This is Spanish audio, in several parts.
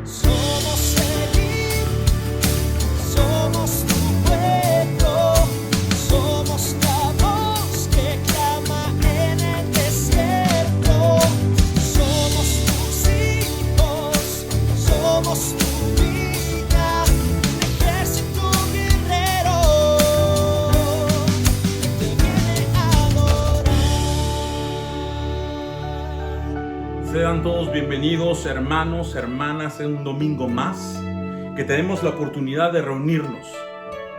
Somos seguir, somos tu pueblo, somos la voz que clama en el desierto. Somos tus hijos, somos tu vida, un ejército guerrero que te viene a adorar. Sean todos bienvenidos, hermanos, hermanas, en un domingo más que tenemos la oportunidad de reunirnos,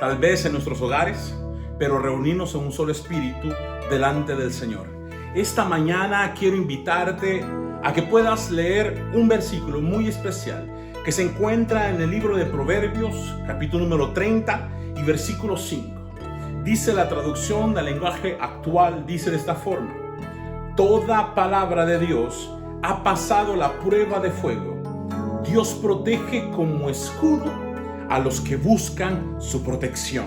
tal vez en nuestros hogares, pero reunirnos en un solo espíritu delante del Señor. Esta mañana quiero invitarte a que puedas leer un versículo muy especial que se encuentra en el libro de Proverbios, capítulo número 30 y versículo 5. Dice la traducción del lenguaje actual, dice de esta forma: toda palabra de Dios ha pasado la prueba de fuego. Dios protege como escudo a los que buscan su protección.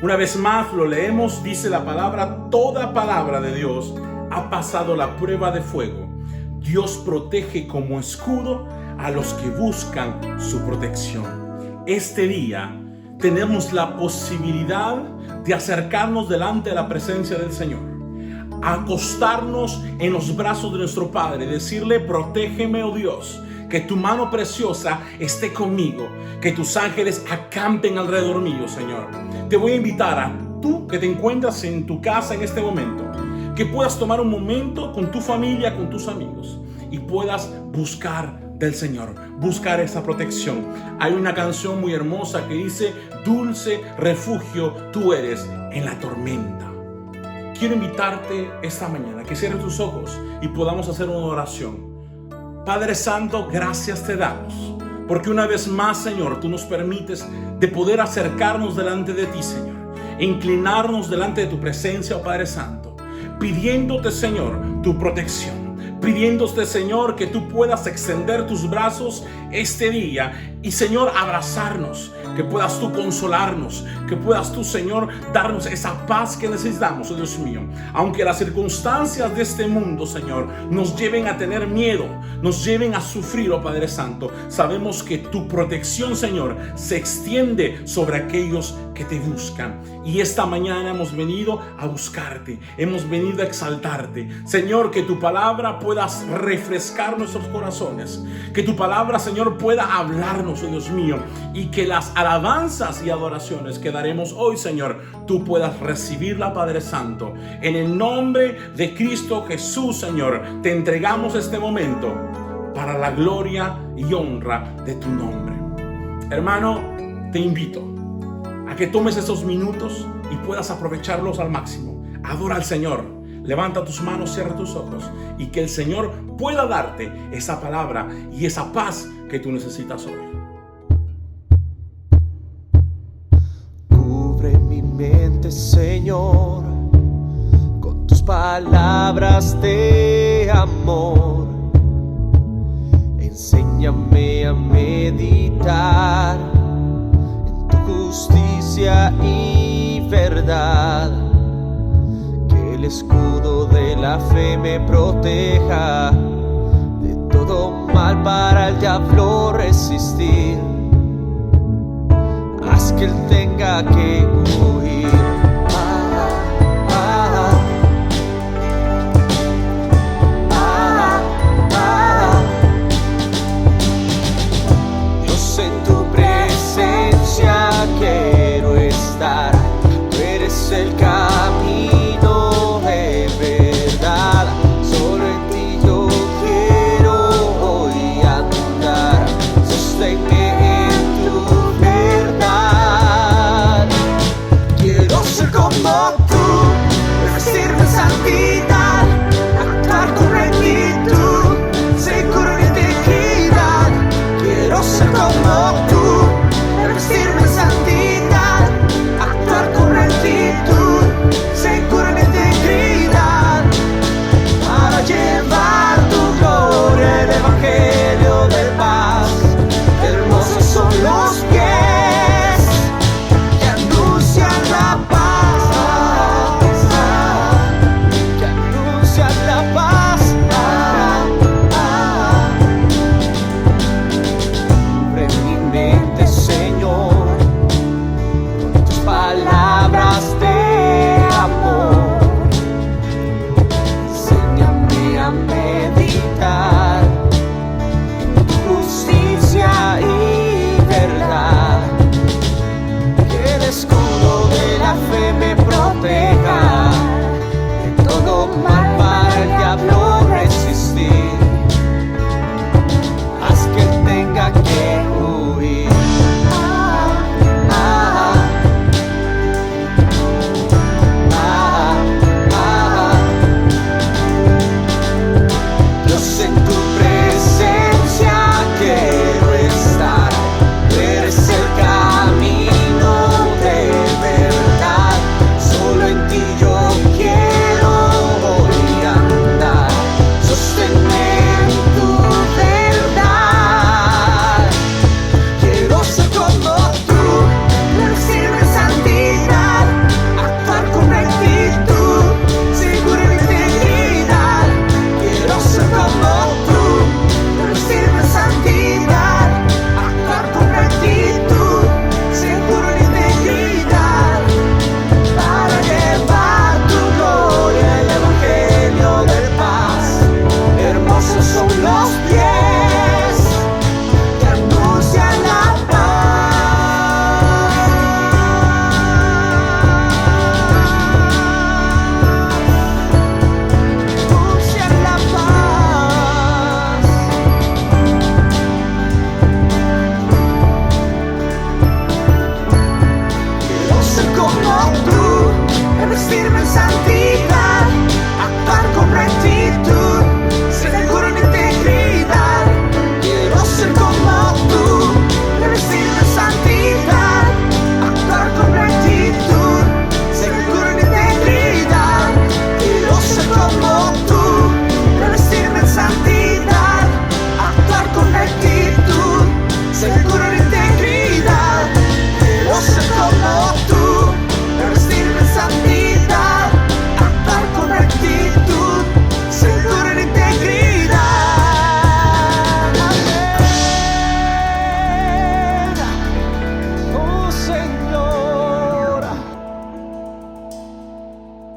Una vez más lo leemos, dice la palabra: toda palabra de Dios ha pasado la prueba de fuego. Dios protege como escudo a los que buscan su protección. Este día tenemos la posibilidad de acercarnos delante de la presencia del Señor, acostarnos en los brazos de nuestro Padre, decirle: protégeme, oh Dios, que tu mano preciosa esté conmigo, que tus ángeles acampen alrededor mío, Señor. Te voy a invitar a tú que te encuentras en tu casa en este momento, que puedas tomar un momento con tu familia, con tus amigos, y puedas buscar del Señor, buscar esa protección. Hay una canción muy hermosa que dice: dulce refugio tú eres en la tormenta. Quiero invitarte esta mañana a que cierres tus ojos y podamos hacer una oración. Padre Santo, gracias te damos, porque una vez más, Señor, tú nos permites de poder acercarnos delante de ti, Señor, e inclinarnos delante de tu presencia, oh Padre Santo, pidiéndote, Señor, tu protección, pidiéndote, Señor, que tú puedas extender tus brazos este día y, Señor, abrazarnos, que puedas tú consolarnos, que puedas tú, Señor, darnos esa paz que necesitamos, oh Dios mío. Aunque las circunstancias de este mundo, Señor, nos lleven a tener miedo, nos lleven a sufrir, oh Padre Santo, sabemos que tu protección, Señor, se extiende sobre aquellos que te buscan. Y esta mañana hemos venido a buscarte, hemos venido a exaltarte, Señor, que tu palabra pueda refrescar nuestros corazones, que tu palabra, Señor, pueda hablarnos, oh Dios mío, y que las alabanzas y adoraciones que daremos hoy, Señor, tú puedas recibirla, Padre Santo. En el nombre de Cristo Jesús, Señor, te entregamos este momento para la gloria y honra de tu nombre. Hermano, te invito a que tomes esos minutos y puedas aprovecharlos al máximo. Adora al Señor, levanta tus manos, cierra tus ojos, y que el Señor pueda darte esa palabra y esa paz que tú necesitas hoy. Cubre mi mente, Señor, con tus palabras de amor. Enséñame a meditar en tu justicia y verdad. Que el escudo de la fe me proteja de todo mal para el diablo resistir. Haz que él tenga que huir. Dios, en tu presencia quiero estar. Tú eres el camino de verdad. Solo en ti yo quiero hoy andar. Sosténme en tu verdad.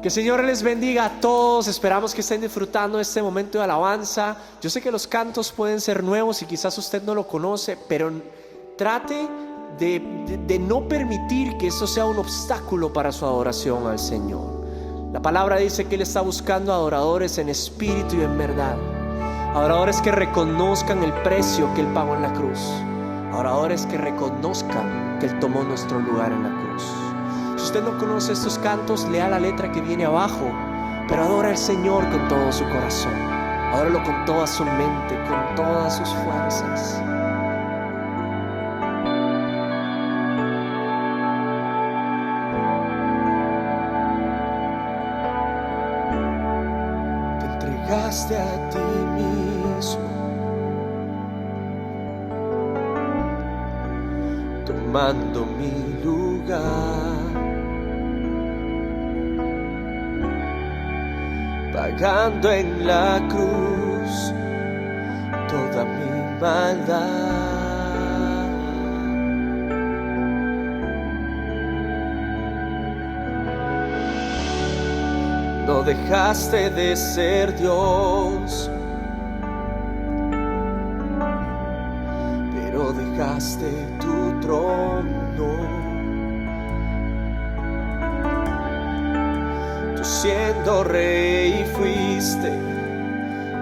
Que el Señor les bendiga a todos. Esperamos que estén disfrutando este momento de alabanza. Yo sé que los cantos pueden ser nuevos y quizás usted no lo conoce, pero trate de no permitir que eso sea un obstáculo para su adoración al Señor. La palabra dice que Él está buscando adoradores en espíritu y en verdad. Adoradores que reconozcan el precio que Él pagó en la cruz. Adoradores que reconozcan que Él tomó nuestro lugar en la cruz. Si usted no conoce estos cantos, lea la letra que viene abajo, pero adora al Señor con todo su corazón. Adóralo con toda su mente, con todas sus fuerzas. Te entregaste a ti mismo, tomando mi lugar, pagando en la cruz toda mi maldad. No dejaste de ser Dios, pero dejaste tu trono. Tú siendo rey fuiste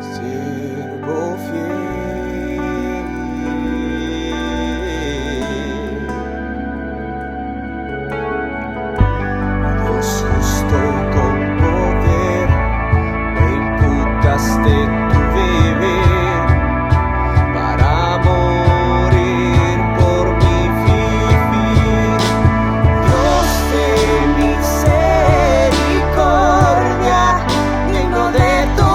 siervo fiel. Dios justo con poder, me imputaste tu deber para morir por mi vivir. Dios de misericordia, digno de tu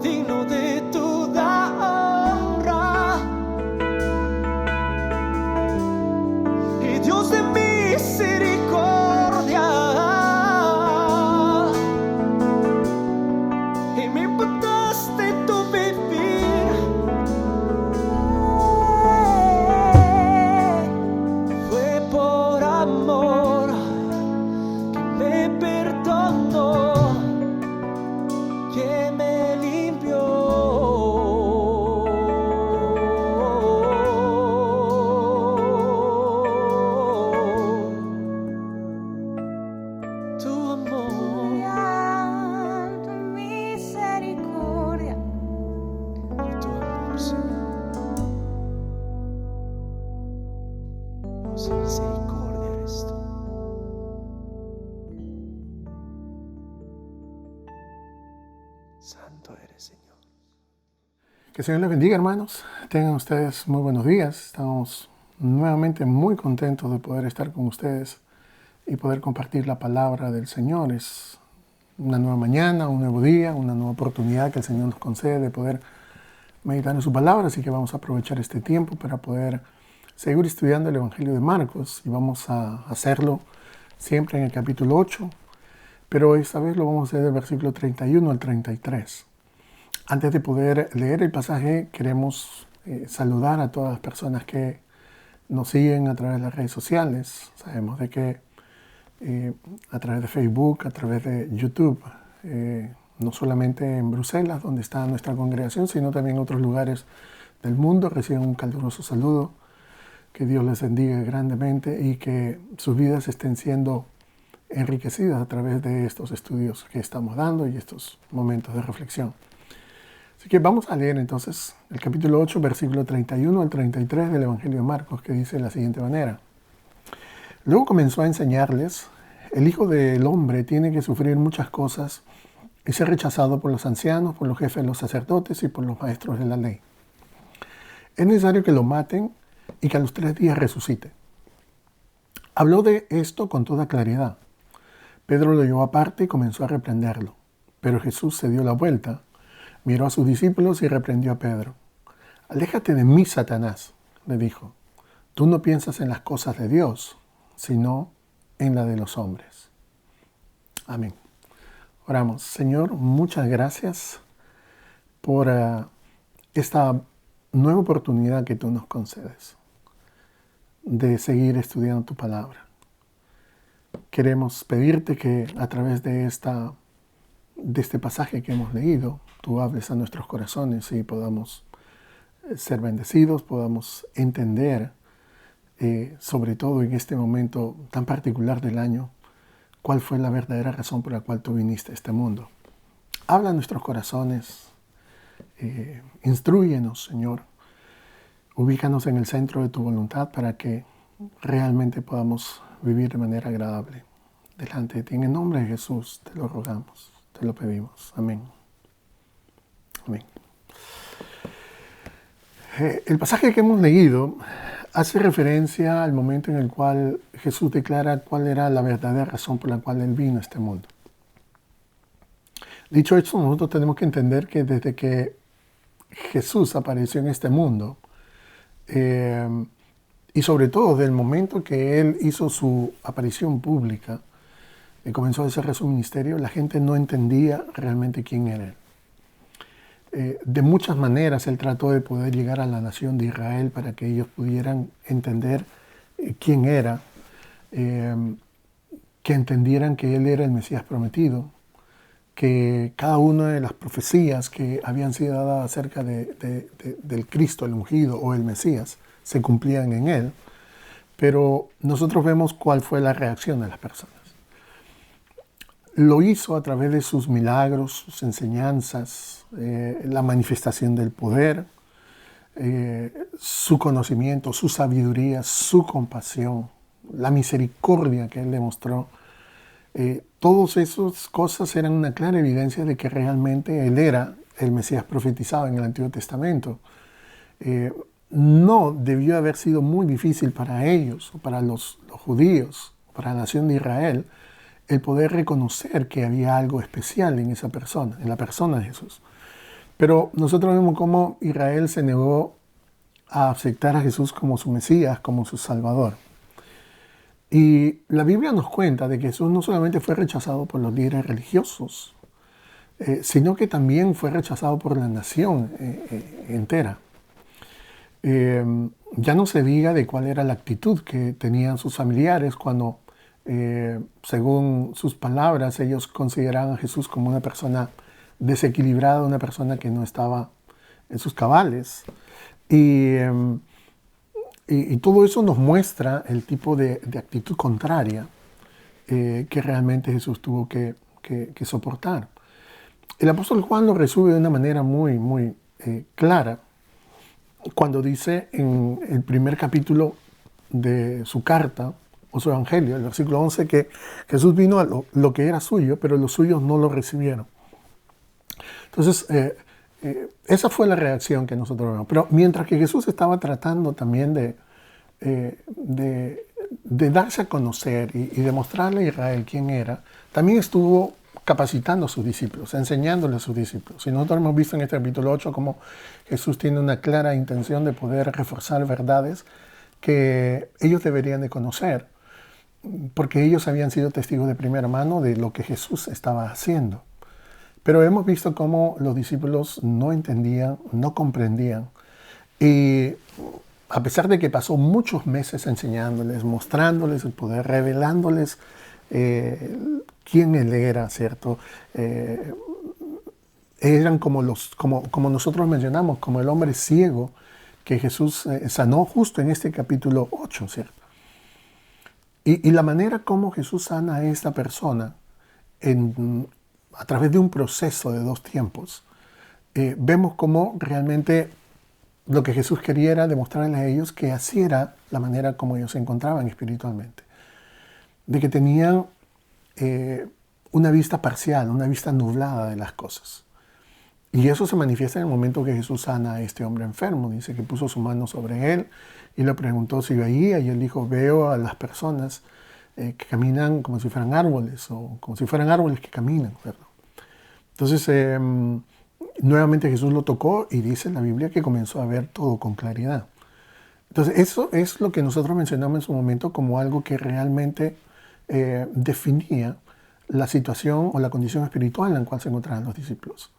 digno de toda honra. Y Dios de misericordia, y me impactaste tu vivir. Fue por amor que me perdonó, que me limpió. Tu amor Tu misericordia. y tu amor, Señor. Oh, sin misericordia eres tú. Santo eres, Señor. Que el Señor les bendiga, hermanos. Tengan ustedes muy buenos días. Estamos nuevamente muy contentos de poder estar con ustedes y poder compartir la palabra del Señor. Es una nueva mañana, un nuevo día, una nueva oportunidad que el Señor nos concede de poder meditar en su palabra. Así que vamos a aprovechar este tiempo para poder seguir estudiando el Evangelio de Marcos, y vamos a hacerlo siempre en el capítulo 8, pero esta vez lo vamos a hacer del versículo 31 al 33. Antes de poder leer el pasaje, queremos saludar a todas las personas que nos siguen a través de las redes sociales. Sabemos de que a través de Facebook, a través de YouTube, no solamente en Bruselas, donde está nuestra congregación, sino también en otros lugares del mundo, reciben un caluroso saludo. Que Dios les bendiga grandemente y que sus vidas estén siendo enriquecidas a través de estos estudios que estamos dando y estos momentos de reflexión. Así que vamos a leer entonces el capítulo 8, versículo 31 al 33 del Evangelio de Marcos, que dice de la siguiente manera. Luego comenzó a enseñarles: el Hijo del Hombre tiene que sufrir muchas cosas y ser rechazado por los ancianos, por los jefes de los sacerdotes y por los maestros de la ley. Es necesario que lo maten y que a los 3 días resucite. Habló de esto con toda claridad. Pedro lo llevó aparte y comenzó a reprenderlo. Pero Jesús se dio la vuelta, miró a sus discípulos y reprendió a Pedro. Aléjate de mí, Satanás, le dijo. Tú no piensas en las cosas de Dios, sino en la de los hombres. Amén. Oramos. Señor, muchas gracias por esta nueva oportunidad que tú nos concedes de seguir estudiando tu palabra. Queremos pedirte que a través de este pasaje que hemos leído, tú hables a nuestros corazones y podamos ser bendecidos, podamos entender, sobre todo en este momento tan particular del año, cuál fue la verdadera razón por la cual tú viniste a este mundo. Habla a nuestros corazones, instrúyenos, Señor. Ubícanos en el centro de tu voluntad para que realmente podamos vivir de manera agradable delante de ti. En el nombre de Jesús te lo rogamos, te lo pedimos. Amén. Amén. El pasaje que hemos leído hace referencia al momento en el cual Jesús declara cuál era la verdadera razón por la cual Él vino a este mundo. Dicho esto, nosotros tenemos que entender que desde que Jesús apareció en este mundo, y sobre todo del momento que Él hizo su aparición pública y comenzó a hacer su ministerio, la gente no entendía realmente quién era Él. De muchas maneras Él trató de poder llegar a la nación de Israel para que ellos pudieran entender quién era, que entendieran que Él era el Mesías prometido, que cada una de las profecías que habían sido dadas acerca del Cristo, el ungido o el Mesías, se cumplían en Él. Pero nosotros vemos cuál fue la reacción de las personas. Lo hizo a través de sus milagros, sus enseñanzas, la manifestación del poder, su conocimiento, su sabiduría, su compasión, la misericordia que Él demostró. Todas esas cosas eran una clara evidencia de que realmente Él era el Mesías profetizado en el Antiguo Testamento. No debió haber sido muy difícil para ellos, para los judíos, para la nación de Israel, el poder reconocer que había algo especial en esa persona, en la persona de Jesús. Pero nosotros vemos cómo Israel se negó a aceptar a Jesús como su Mesías, como su Salvador. Y la Biblia nos cuenta de que Jesús no solamente fue rechazado por los líderes religiosos, sino que también fue rechazado por la nación entera. Ya no se diga de cuál era la actitud que tenían sus familiares cuando, según sus palabras, ellos consideraban a Jesús como una persona desequilibrada, una persona que no estaba en sus cabales. Y todo eso nos muestra el tipo de actitud contraria que realmente Jesús tuvo que soportar. El apóstol Juan lo resume de una manera muy clara cuando dice en el primer capítulo de su carta o su evangelio, el versículo 11, que Jesús vino a lo que era suyo, pero los suyos no lo recibieron. Entonces, esa fue la reacción que nosotros vemos. Pero mientras que Jesús estaba tratando también de darse a conocer y demostrarle a Israel quién era, también estuvo capacitando a sus discípulos, enseñándole a sus discípulos. Y nosotros hemos visto en este capítulo 8 cómo Jesús tiene una clara intención de poder reforzar verdades que ellos deberían de conocer, porque ellos habían sido testigos de primera mano de lo que Jesús estaba haciendo. Pero hemos visto cómo los discípulos no entendían, no comprendían. Y a pesar de que pasó muchos meses enseñándoles, mostrándoles el poder, revelándoles quién Él era, ¿cierto? Eran como nosotros mencionamos, como el hombre ciego que Jesús sanó justo en este capítulo 8, ¿cierto? Y la manera como Jesús sana a esta persona a través de un proceso de 2 tiempos, vemos cómo realmente lo que Jesús quería era demostrarles a ellos que así era la manera como ellos se encontraban espiritualmente. De que tenían una vista parcial, una vista nublada de las cosas. Y eso se manifiesta en el momento que Jesús sana a este hombre enfermo. Dice que puso su mano sobre él y le preguntó si veía, y él dijo: veo a las personas que caminan como si fueran árboles, o como si fueran árboles que caminan, ¿verdad? Entonces, nuevamente Jesús lo tocó y dice en la Biblia que comenzó a ver todo con claridad. Entonces, eso es lo que nosotros mencionamos en su momento como algo que realmente definía la situación o la condición espiritual en la cual se encontraban los discípulos.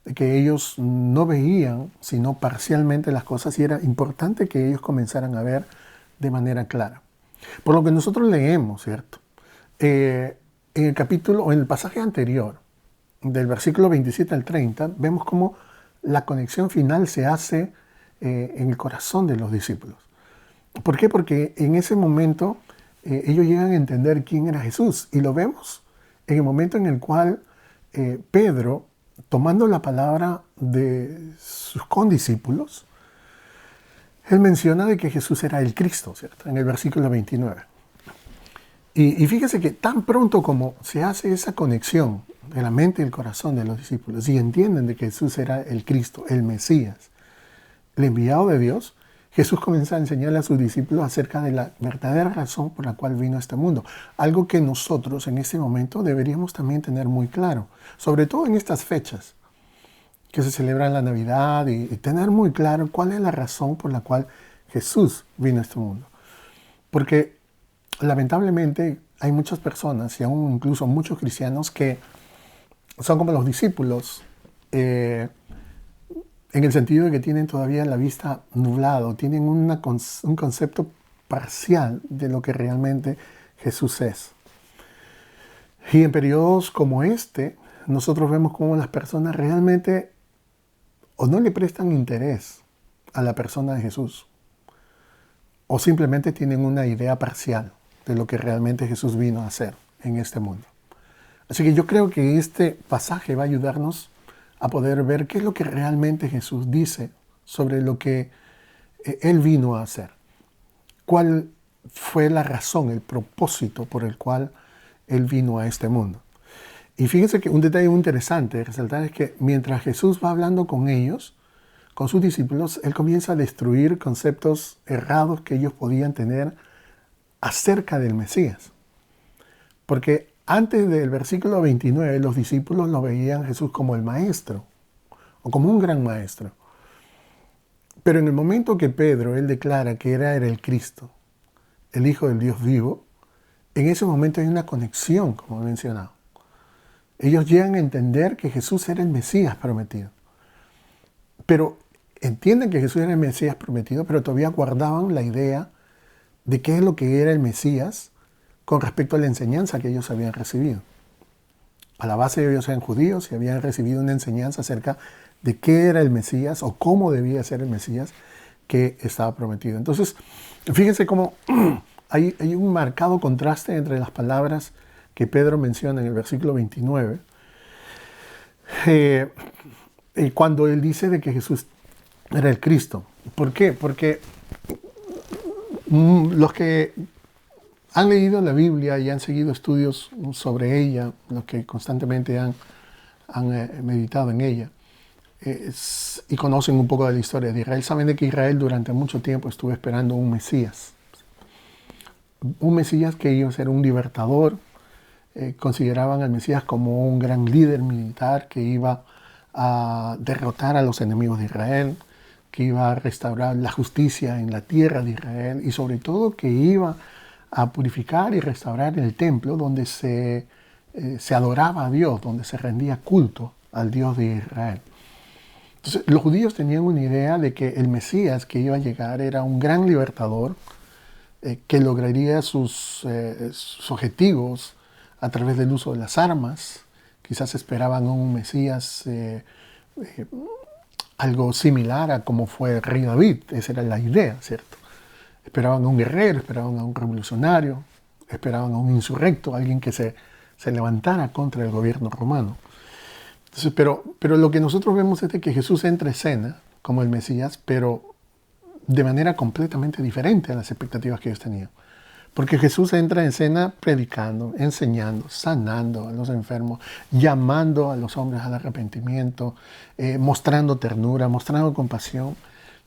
De que ellos no veían sino parcialmente las cosas, y era importante que ellos comenzaran a ver de manera clara. Por lo que nosotros leemos, ¿cierto? En el capítulo, o en el pasaje anterior, del versículo 27 al 30, vemos cómo la conexión final se hace en el corazón de los discípulos. ¿Por qué? Porque en ese momento ellos llegan a entender quién era Jesús, y lo vemos en el momento en el cual Pedro, tomando la palabra de sus condiscípulos, él menciona de que Jesús era el Cristo, ¿cierto? En el versículo 29. Y fíjese que tan pronto como se hace esa conexión de la mente y el corazón de los discípulos y entienden de que Jesús era el Cristo, el Mesías, el enviado de Dios, Jesús comienza a enseñarle a sus discípulos acerca de la verdadera razón por la cual vino a este mundo. Algo que nosotros en este momento deberíamos también tener muy claro, sobre todo en estas fechas que se celebran la Navidad, y tener muy claro cuál es la razón por la cual Jesús vino a este mundo. Porque lamentablemente hay muchas personas, y aún incluso muchos cristianos, que son como los discípulos, en el sentido de que tienen todavía la vista nublado, tienen un concepto parcial de lo que realmente Jesús es. Y en periodos como este, nosotros vemos cómo las personas realmente o no le prestan interés a la persona de Jesús, o simplemente tienen una idea parcial de lo que realmente Jesús vino a hacer en este mundo. Así que yo creo que este pasaje va a ayudarnos a poder ver qué es lo que realmente Jesús dice sobre lo que Él vino a hacer. ¿Cuál fue la razón, el propósito por el cual Él vino a este mundo? Y fíjense que un detalle muy interesante de resaltar es que mientras Jesús va hablando con ellos, con sus discípulos, Él comienza a destruir conceptos errados que ellos podían tener acerca del Mesías. Porque antes del versículo 29, los discípulos lo veían a Jesús como el maestro o como un gran maestro. Pero en el momento que Pedro, él declara que era el Cristo, el Hijo del Dios vivo, en ese momento hay una conexión, como he mencionado. Ellos llegan a entender que Jesús era el Mesías prometido. Pero entienden que Jesús era el Mesías prometido, pero todavía guardaban la idea de qué es lo que era el Mesías con respecto a la enseñanza que ellos habían recibido. A la base ellos eran judíos y habían recibido una enseñanza acerca de qué era el Mesías o cómo debía ser el Mesías que estaba prometido. Entonces, fíjense cómo hay un marcado contraste entre las palabras que Pedro menciona en el versículo 29, cuando él dice de que Jesús era el Cristo. ¿Por qué? Porque los que han leído la Biblia y han seguido estudios sobre ella, los que constantemente han meditado en ella, y conocen un poco de la historia de Israel, saben de que Israel durante mucho tiempo estuvo esperando un Mesías. Un Mesías que iba a ser un libertador. Consideraban al Mesías como un gran líder militar que iba a derrotar a los enemigos de Israel, que iba a restaurar la justicia en la tierra de Israel y sobre todo que iba a purificar y restaurar el templo donde se adoraba a Dios, donde se rendía culto al Dios de Israel. Entonces, los judíos tenían una idea de que el Mesías que iba a llegar era un gran libertador que lograría sus objetivos a través del uso de las armas. Quizás esperaban a un Mesías algo similar a como fue el rey David. Esa era la idea, ¿cierto? Esperaban a un guerrero, esperaban a un revolucionario, esperaban a un insurrecto, alguien que se levantara contra el gobierno romano. Entonces, pero lo que nosotros vemos es de que Jesús entra en escena como el Mesías, pero de manera completamente diferente a las expectativas que ellos tenían. Porque Jesús entra en escena predicando, enseñando, sanando a los enfermos, llamando a los hombres al arrepentimiento, mostrando ternura, mostrando compasión,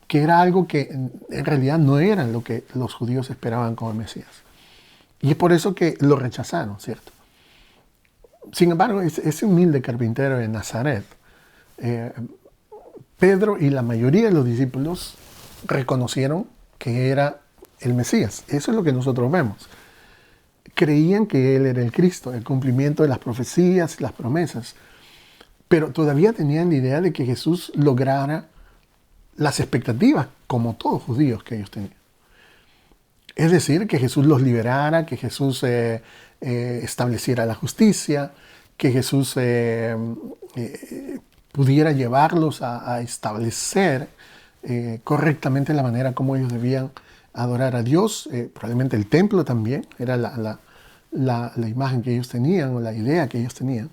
que era algo que en realidad no era lo que los judíos esperaban como el Mesías. Y es por eso que lo rechazaron, ¿cierto? Sin embargo, ese humilde carpintero de Nazaret, Pedro y la mayoría de los discípulos reconocieron que era el Mesías. Eso es lo que nosotros vemos. Creían que Él era el Cristo, el cumplimiento de las profecías y las promesas. Pero todavía tenían la idea de que Jesús lograra las expectativas, como todos judíos que ellos tenían. Es decir, que Jesús los liberara, que Jesús estableciera la justicia, que Jesús pudiera llevarlos a establecer correctamente la manera como ellos debían adorar a Dios. Probablemente el templo también era la imagen que ellos tenían o la idea que ellos tenían.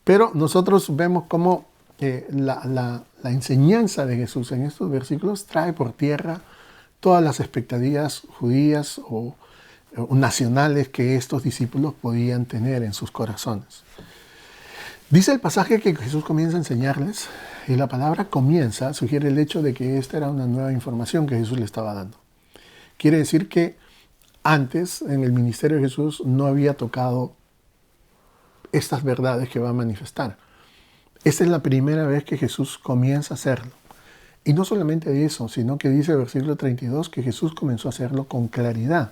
Pero nosotros vemos cómo la enseñanza de Jesús en estos versículos trae por tierra todas las expectativas judías o nacionales que estos discípulos podían tener en sus corazones. Dice el pasaje que Jesús comienza a enseñarles, y la palabra comienza sugiere el hecho de que esta era una nueva información que Jesús le estaba dando. Quiere decir que antes, en el ministerio de Jesús, no había tocado estas verdades que va a manifestar. Esta es la primera vez que Jesús comienza a hacerlo. Y no solamente eso, sino que dice el versículo 32 que Jesús comenzó a hacerlo con claridad.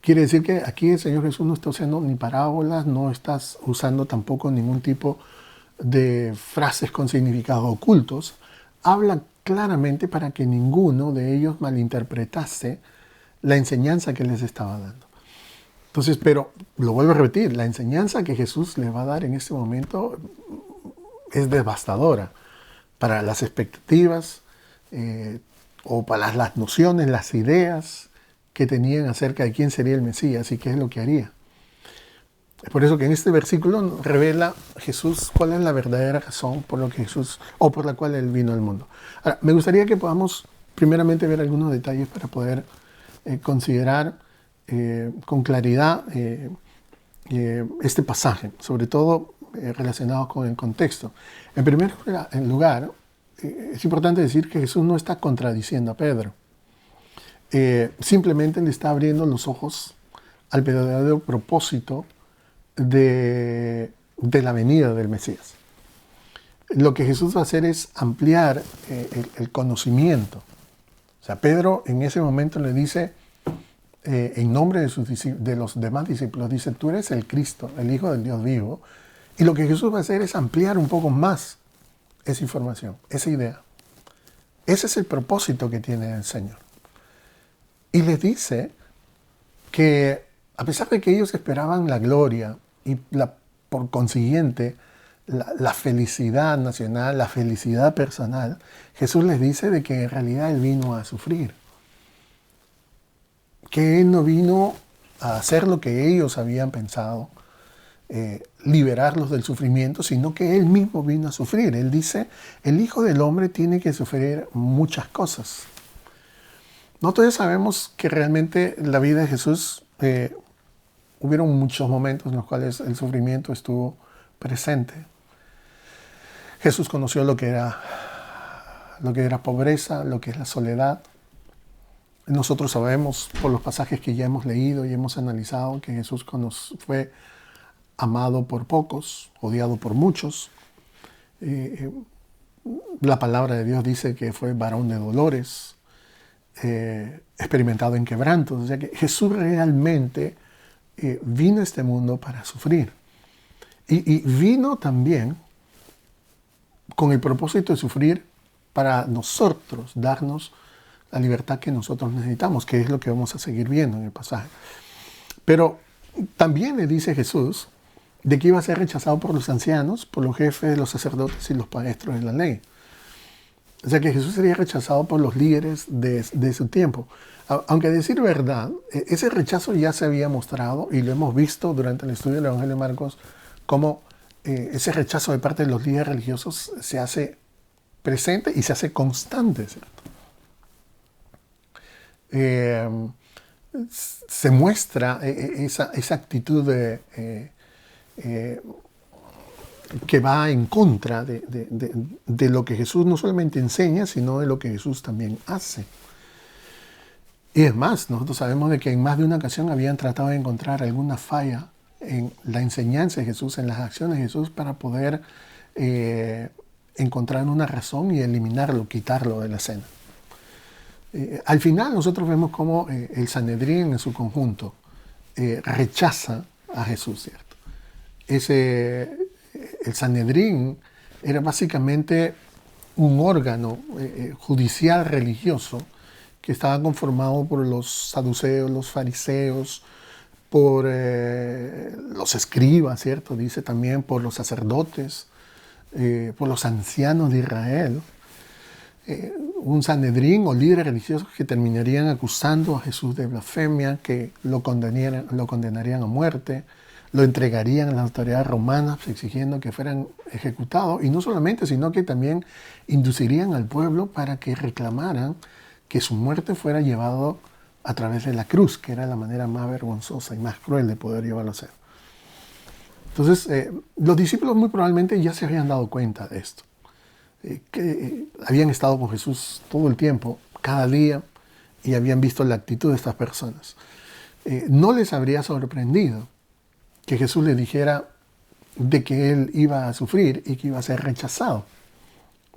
Quiere decir que aquí el Señor Jesús no está usando ni parábolas, no está usando tampoco ningún tipo de frases con significados ocultos. Habla claramente para que ninguno de ellos malinterpretase la enseñanza que les estaba dando. Entonces, pero lo vuelvo a repetir, la enseñanza que Jesús les va a dar en este momento es devastadora para las expectativas o para las nociones, las ideas que tenían acerca de quién sería el Mesías y qué es lo que haría. Es por eso que en este versículo revela Jesús cuál es la verdadera razón por lo que Jesús o por la cual Él vino al mundo. Ahora, me gustaría que podamos primeramente ver algunos detalles para poder considerar con claridad este pasaje, sobre todo relacionados con el contexto. En primer lugar, es importante decir que Jesús no está contradiciendo a Pedro. Simplemente le está abriendo los ojos al verdadero propósito de la venida del Mesías. lo que Jesús va a hacer es ampliar el conocimiento. O sea, Pedro en ese momento le dice, en nombre de los demás discípulos, dice, tú eres el Cristo, el Hijo del Dios vivo. Y lo que Jesús va a hacer es ampliar un poco más esa información, esa idea. Ese es el propósito que tiene el Señor. Y les dice que a pesar de que ellos esperaban la gloria y por consiguiente la felicidad nacional, la felicidad personal, Jesús les dice de que en realidad Él vino a sufrir. Que Él no vino a hacer lo que ellos habían pensado, liberarlos del sufrimiento, sino que Él mismo vino a sufrir. Él dice, el Hijo del Hombre tiene que sufrir muchas cosas. Nosotros sabemos que realmente en la vida de Jesús hubieron muchos momentos en los cuales el sufrimiento estuvo presente. Jesús conoció lo que era pobreza, lo que es la soledad. Nosotros sabemos por los pasajes que ya hemos leído y hemos analizado que Jesús fue amado por pocos, odiado por muchos. La palabra de Dios dice que fue varón de dolores, experimentado en quebrantos. O sea que Jesús realmente vino a este mundo para sufrir. Y vino también con el propósito de sufrir para nosotros, darnos la libertad que nosotros necesitamos, que es lo que vamos a seguir viendo en el pasaje. Pero también le dice Jesús de que iba a ser rechazado por los ancianos, por los jefes, los sacerdotes y los maestros de la ley. O sea que Jesús sería rechazado por los líderes de su tiempo. Aunque a decir verdad, ese rechazo ya se había mostrado y lo hemos visto durante el estudio del Evangelio de Marcos, cómo ese rechazo de parte de los líderes religiosos se hace presente y se hace constante, ¿cierto? Se muestra esa actitud que va en contra de lo que Jesús no solamente enseña, sino de lo que Jesús también hace. Y es más, nosotros sabemos de que en más de una ocasión habían tratado de encontrar alguna falla en la enseñanza de Jesús, en las acciones de Jesús, para poder encontrar una razón y eliminarlo, quitarlo de la escena. Al final nosotros vemos cómo el Sanedrín en su conjunto rechaza a Jesús, ¿cierto? El Sanedrín era básicamente un órgano judicial religioso que estaba conformado por los saduceos, los fariseos, por los escribas, ¿cierto? Dice también por los sacerdotes, por los ancianos de Israel. Un Sanedrín o líderes religiosos que terminarían acusando a Jesús de blasfemia, que lo condenarían a muerte, lo entregarían a las autoridades romanas exigiendo que fueran ejecutados, y no solamente, sino que también inducirían al pueblo para que reclamaran que su muerte fuera llevado a través de la cruz, que era la manera más vergonzosa y más cruel de poder llevarlo a ser. Entonces, los discípulos muy probablemente ya se habían dado cuenta de esto, que habían estado con Jesús todo el tiempo, cada día, y habían visto la actitud de estas personas. No les habría sorprendido que Jesús les dijera de que Él iba a sufrir y que iba a ser rechazado,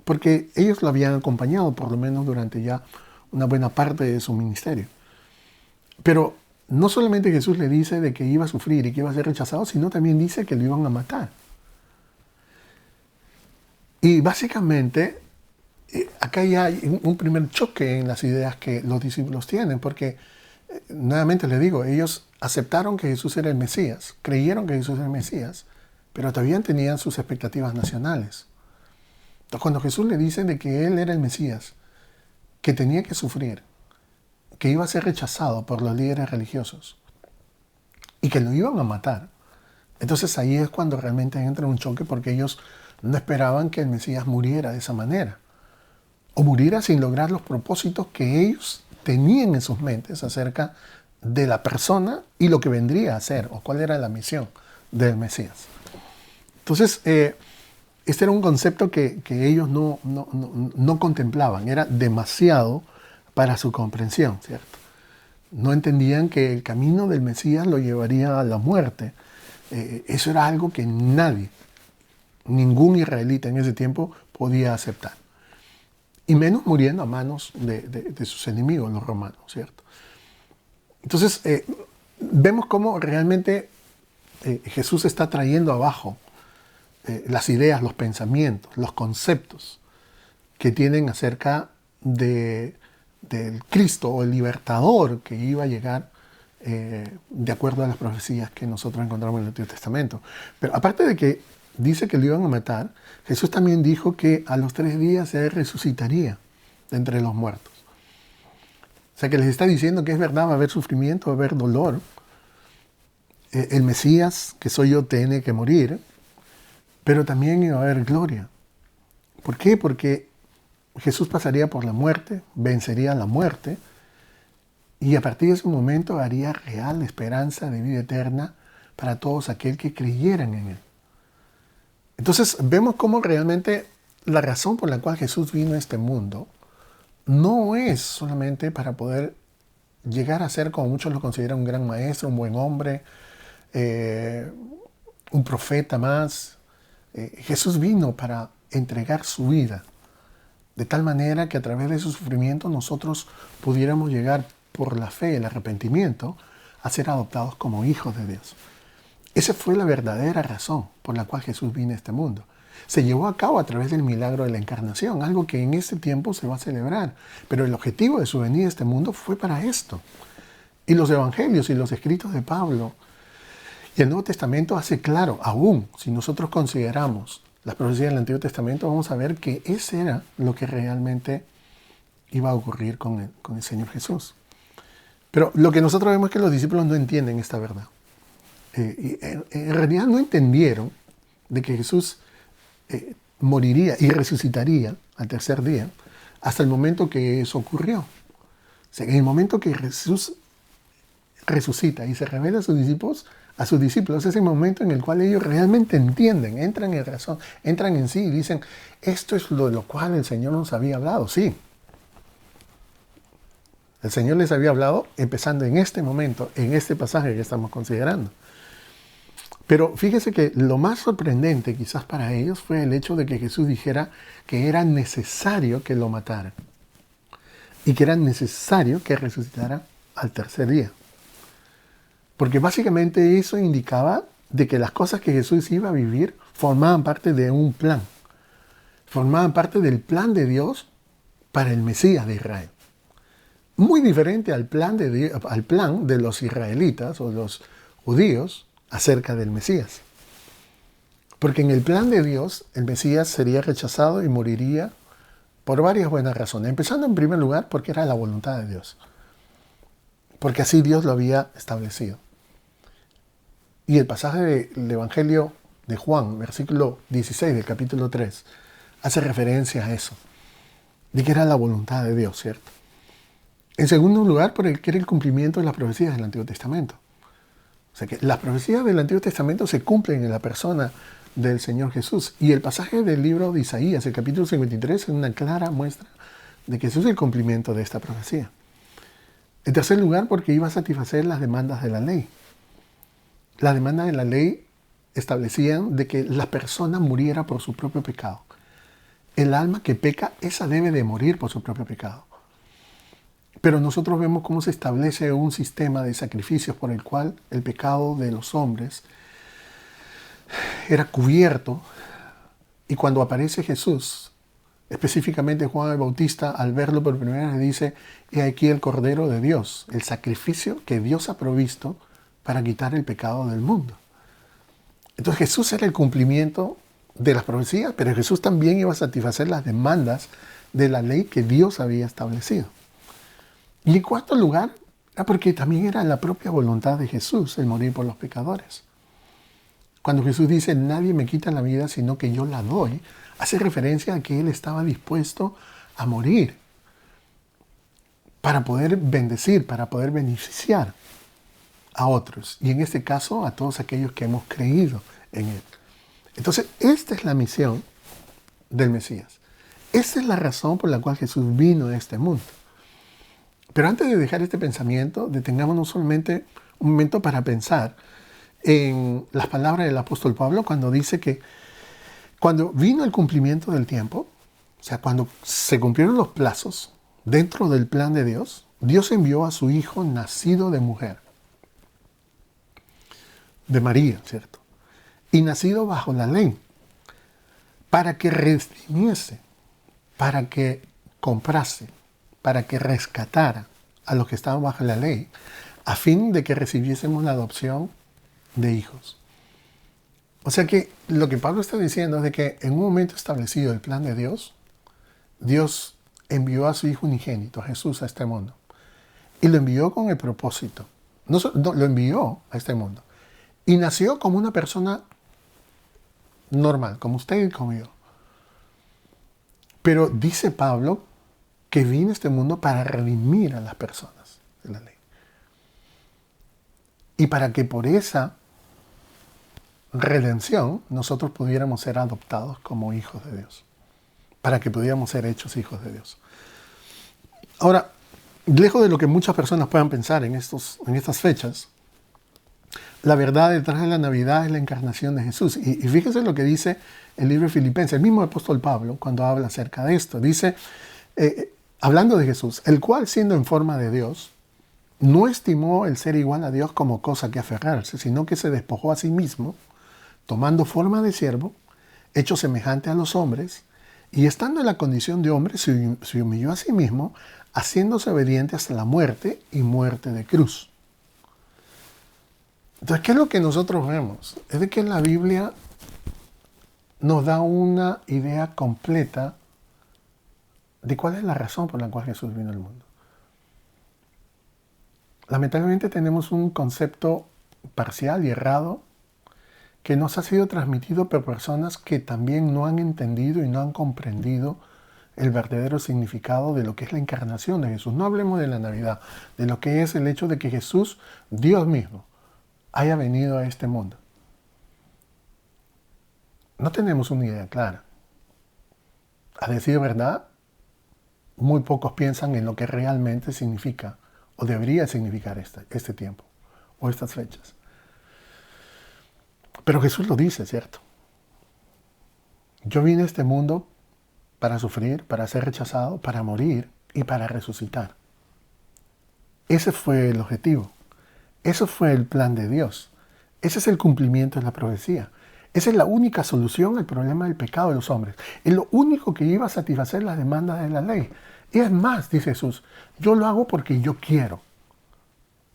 porque ellos lo habían acompañado por lo menos durante ya una buena parte de su ministerio. Pero no solamente Jesús le dice de que iba a sufrir y que iba a ser rechazado, sino también dice que lo iban a matar. Y básicamente, acá ya hay un primer choque en las ideas que los discípulos tienen, porque, nuevamente les digo, ellos aceptaron que Jesús era el Mesías, creyeron que Jesús era el Mesías, pero todavía tenían sus expectativas nacionales. Entonces, cuando Jesús le dice de que Él era el Mesías, que tenía que sufrir, que iba a ser rechazado por los líderes religiosos y que lo iban a matar, entonces ahí es cuando realmente entra un choque, porque ellos no esperaban que el Mesías muriera de esa manera, o muriera sin lograr los propósitos que ellos tenían en sus mentes acerca de la persona y lo que vendría a ser, o cuál era la misión del Mesías. Entonces, este era un concepto que ellos no contemplaban, era demasiado para su comprensión, ¿cierto? No entendían que el camino del Mesías lo llevaría a la muerte. Eso era algo que nadie ningún israelita en ese tiempo podía aceptar. Y menos muriendo a manos de sus enemigos, los romanos, ¿cierto? Entonces, vemos cómo realmente Jesús está trayendo abajo las ideas, los pensamientos, los conceptos que tienen acerca del Cristo o el libertador que iba a llegar de acuerdo a las profecías que nosotros encontramos en el Antiguo Testamento. Pero aparte de que dice que lo iban a matar, Jesús también dijo que a los 3 días Él resucitaría de entre los muertos. O sea que les está diciendo que es verdad, va a haber sufrimiento, va a haber dolor. El Mesías, que soy yo, tiene que morir, pero también iba a haber gloria. ¿Por qué? Porque Jesús pasaría por la muerte, vencería la muerte, y a partir de ese momento haría real esperanza de vida eterna para todos aquellos que creyeran en Él. Entonces vemos cómo realmente la razón por la cual Jesús vino a este mundo no es solamente para poder llegar a ser, como muchos lo consideran, un gran maestro, un buen hombre, un profeta más. Jesús vino para entregar su vida, de tal manera que a través de su sufrimiento nosotros pudiéramos llegar por la fe, el arrepentimiento, a ser adoptados como hijos de Dios. Esa fue la verdadera razón por la cual Jesús vino a este mundo. Se llevó a cabo a través del milagro de la encarnación, algo que en este tiempo se va a celebrar. Pero el objetivo de su venida a este mundo fue para esto. Y los evangelios y los escritos de Pablo y el Nuevo Testamento hace claro, aún si nosotros consideramos las profecías del Antiguo Testamento, vamos a ver que ese era lo que realmente iba a ocurrir con el Señor Jesús. Pero lo que nosotros vemos es que los discípulos no entienden esta verdad. En realidad no entendieron de que Jesús moriría y resucitaría al 3er día hasta el momento que eso ocurrió. O sea, en el momento que Jesús resucita y se revela a sus discípulos, es el momento en el cual ellos realmente entienden, entran en razón, entran en sí y dicen, esto es de lo cual el Señor nos había hablado. Sí, el Señor les había hablado empezando en este momento, en este pasaje que estamos considerando. Pero fíjese que lo más sorprendente quizás para ellos fue el hecho de que Jesús dijera que era necesario que lo mataran y que era necesario que resucitara al 3er día. Porque básicamente eso indicaba de que las cosas que Jesús iba a vivir formaban parte de un plan. Formaban parte del plan de Dios para el Mesías de Israel. Muy diferente al plan de los israelitas o los judíos acerca del Mesías. Porque en el plan de Dios, el Mesías sería rechazado y moriría por varias buenas razones. Empezando en primer lugar porque era la voluntad de Dios. Porque así Dios lo había establecido. Y el pasaje del Evangelio de Juan, versículo 16 del capítulo 3, hace referencia a eso. De que era la voluntad de Dios, ¿cierto? En segundo lugar, porque era el cumplimiento de las profecías del Antiguo Testamento. O sea que las profecías del Antiguo Testamento se cumplen en la persona del Señor Jesús. Y el pasaje del libro de Isaías, el capítulo 53, es una clara muestra de que Jesús es el cumplimiento de esta profecía. En tercer lugar, porque iba a satisfacer las demandas de la ley. Las demandas de la ley establecían de que la persona muriera por su propio pecado. El alma que peca, esa debe de morir por su propio pecado. Pero nosotros vemos cómo se establece un sistema de sacrificios por el cual el pecado de los hombres era cubierto. Y cuando aparece Jesús, específicamente Juan el Bautista, al verlo por primera vez, dice, he aquí el Cordero de Dios, el sacrificio que Dios ha provisto para quitar el pecado del mundo. Entonces Jesús era el cumplimiento de las profecías, pero Jesús también iba a satisfacer las demandas de la ley que Dios había establecido. Y en cuarto lugar, porque también era la propia voluntad de Jesús el morir por los pecadores. Cuando Jesús dice, nadie me quita la vida, sino que yo la doy, hace referencia a que Él estaba dispuesto a morir para poder bendecir, para poder beneficiar a otros. Y en este caso, a todos aquellos que hemos creído en Él. Entonces, esta es la misión del Mesías. Esta es la razón por la cual Jesús vino a este mundo. Pero antes de dejar este pensamiento, detengámonos solamente un momento para pensar en las palabras del apóstol Pablo cuando dice que Cuando vino el cumplimiento del tiempo, o sea, cuando se cumplieron los plazos dentro del plan de Dios, Dios envió a su Hijo nacido de mujer, de María, ¿cierto? Y nacido bajo la ley, para que redimiese, para que comprase, para que rescatara a los que estaban bajo la ley, a fin de que recibiésemos la adopción de hijos. O sea que lo que Pablo está diciendo es de que en un momento establecido el plan de Dios, Dios envió a su Hijo unigénito, a Jesús, a este mundo. Y lo envió con el propósito. No, lo envió a este mundo. Y nació como una persona normal, como usted y como yo. Pero dice Pablo que vino a este mundo para redimir a las personas de la ley. Y para que por esa redención nosotros pudiéramos ser adoptados como hijos de Dios. Para que pudiéramos ser hechos hijos de Dios. Ahora, lejos de lo que muchas personas puedan pensar en estas fechas, la verdad detrás de la Navidad es la encarnación de Jesús. Y fíjense lo que dice el libro de Filipenses, el mismo apóstol Pablo, cuando habla acerca de esto. Dice, hablando de Jesús, el cual siendo en forma de Dios, no estimó el ser igual a Dios como cosa que aferrarse, sino que se despojó a sí mismo, tomando forma de siervo, hecho semejante a los hombres, y estando en la condición de hombre, se humilló a sí mismo, haciéndose obediente hasta la muerte y muerte de cruz. Entonces, ¿qué es lo que nosotros vemos? Es de que la Biblia nos da una idea completa de cuál es la razón por la cual Jesús vino al mundo. Lamentablemente tenemos un concepto parcial y errado que nos ha sido transmitido por personas que también no han entendido y no han comprendido el verdadero significado de lo que es la encarnación de Jesús. No hablemos de la Navidad, de lo que es el hecho de que Jesús, Dios mismo, haya venido a este mundo. No tenemos una idea clara. A decir verdad, muy pocos piensan en lo que realmente significa o debería significar este tiempo o estas fechas. Pero Jesús lo dice, ¿cierto? Yo vine a este mundo para sufrir, para ser rechazado, para morir y para resucitar. Ese fue el objetivo. Eso fue el plan de Dios. Ese es el cumplimiento de la profecía. Esa es la única solución al problema del pecado de los hombres. Es lo único que iba a satisfacer las demandas de la ley. Y es más, dice Jesús, yo lo hago porque yo quiero.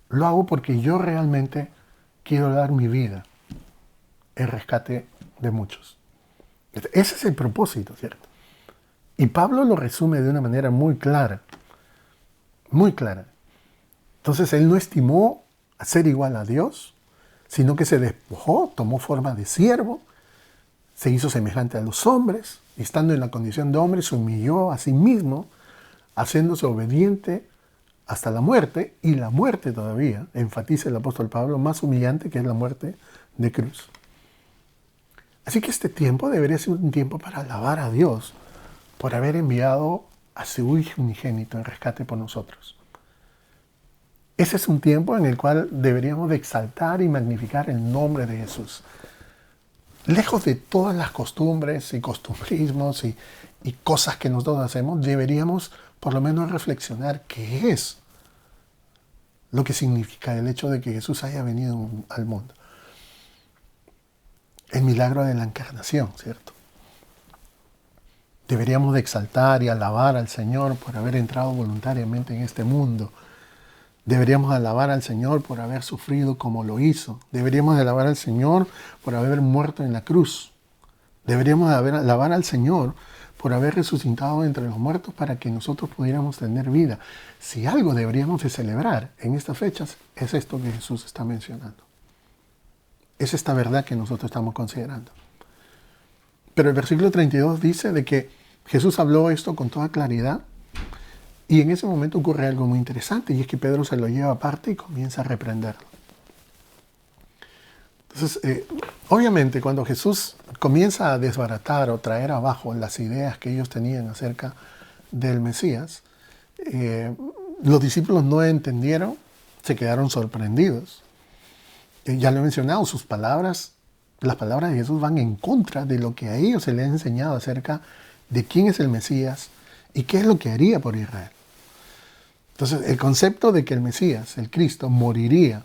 Lo hago porque yo realmente quiero dar mi vida en rescate de muchos. Ese es el propósito, ¿cierto? Y Pablo lo resume de una manera muy clara. Muy clara. Entonces, él no estimó a ser igual a Dios, sino que se despojó, tomó forma de siervo, se hizo semejante a los hombres, y estando en la condición de hombre, se humilló a sí mismo, haciéndose obediente hasta la muerte, y la muerte todavía, enfatiza el apóstol Pablo, más humillante que es la muerte de cruz. Así que este tiempo debería ser un tiempo para alabar a Dios por haber enviado a su Hijo unigénito en rescate por nosotros. Ese es un tiempo en el cual deberíamos de exaltar y magnificar el nombre de Jesús. Lejos de todas las costumbres y costumbrismos y cosas que nosotros hacemos, deberíamos por lo menos reflexionar qué es lo que significa el hecho de que Jesús haya venido al mundo. El milagro de la encarnación, ¿cierto? Deberíamos de exaltar y alabar al Señor por haber entrado voluntariamente en este mundo. Deberíamos alabar al Señor por haber sufrido como lo hizo. Deberíamos alabar al Señor por haber muerto en la cruz. Deberíamos alabar al Señor por haber resucitado entre los muertos para que nosotros pudiéramos tener vida. Si algo deberíamos de celebrar en estas fechas, es esto que Jesús está mencionando. Es esta verdad que nosotros estamos considerando. Pero el versículo 32 dice de que Jesús habló esto con toda claridad. Y en ese momento ocurre algo muy interesante, y es que Pedro se lo lleva aparte y comienza a reprenderlo. Entonces, obviamente, cuando Jesús comienza a desbaratar o traer abajo las ideas que ellos tenían acerca del Mesías, los discípulos no entendieron, se quedaron sorprendidos. Ya lo he mencionado, sus palabras las palabras de Jesús van en contra de lo que a ellos se les ha enseñado acerca de quién es el Mesías y qué es lo que haría por Israel. Entonces, el concepto de que el Mesías, el Cristo, moriría,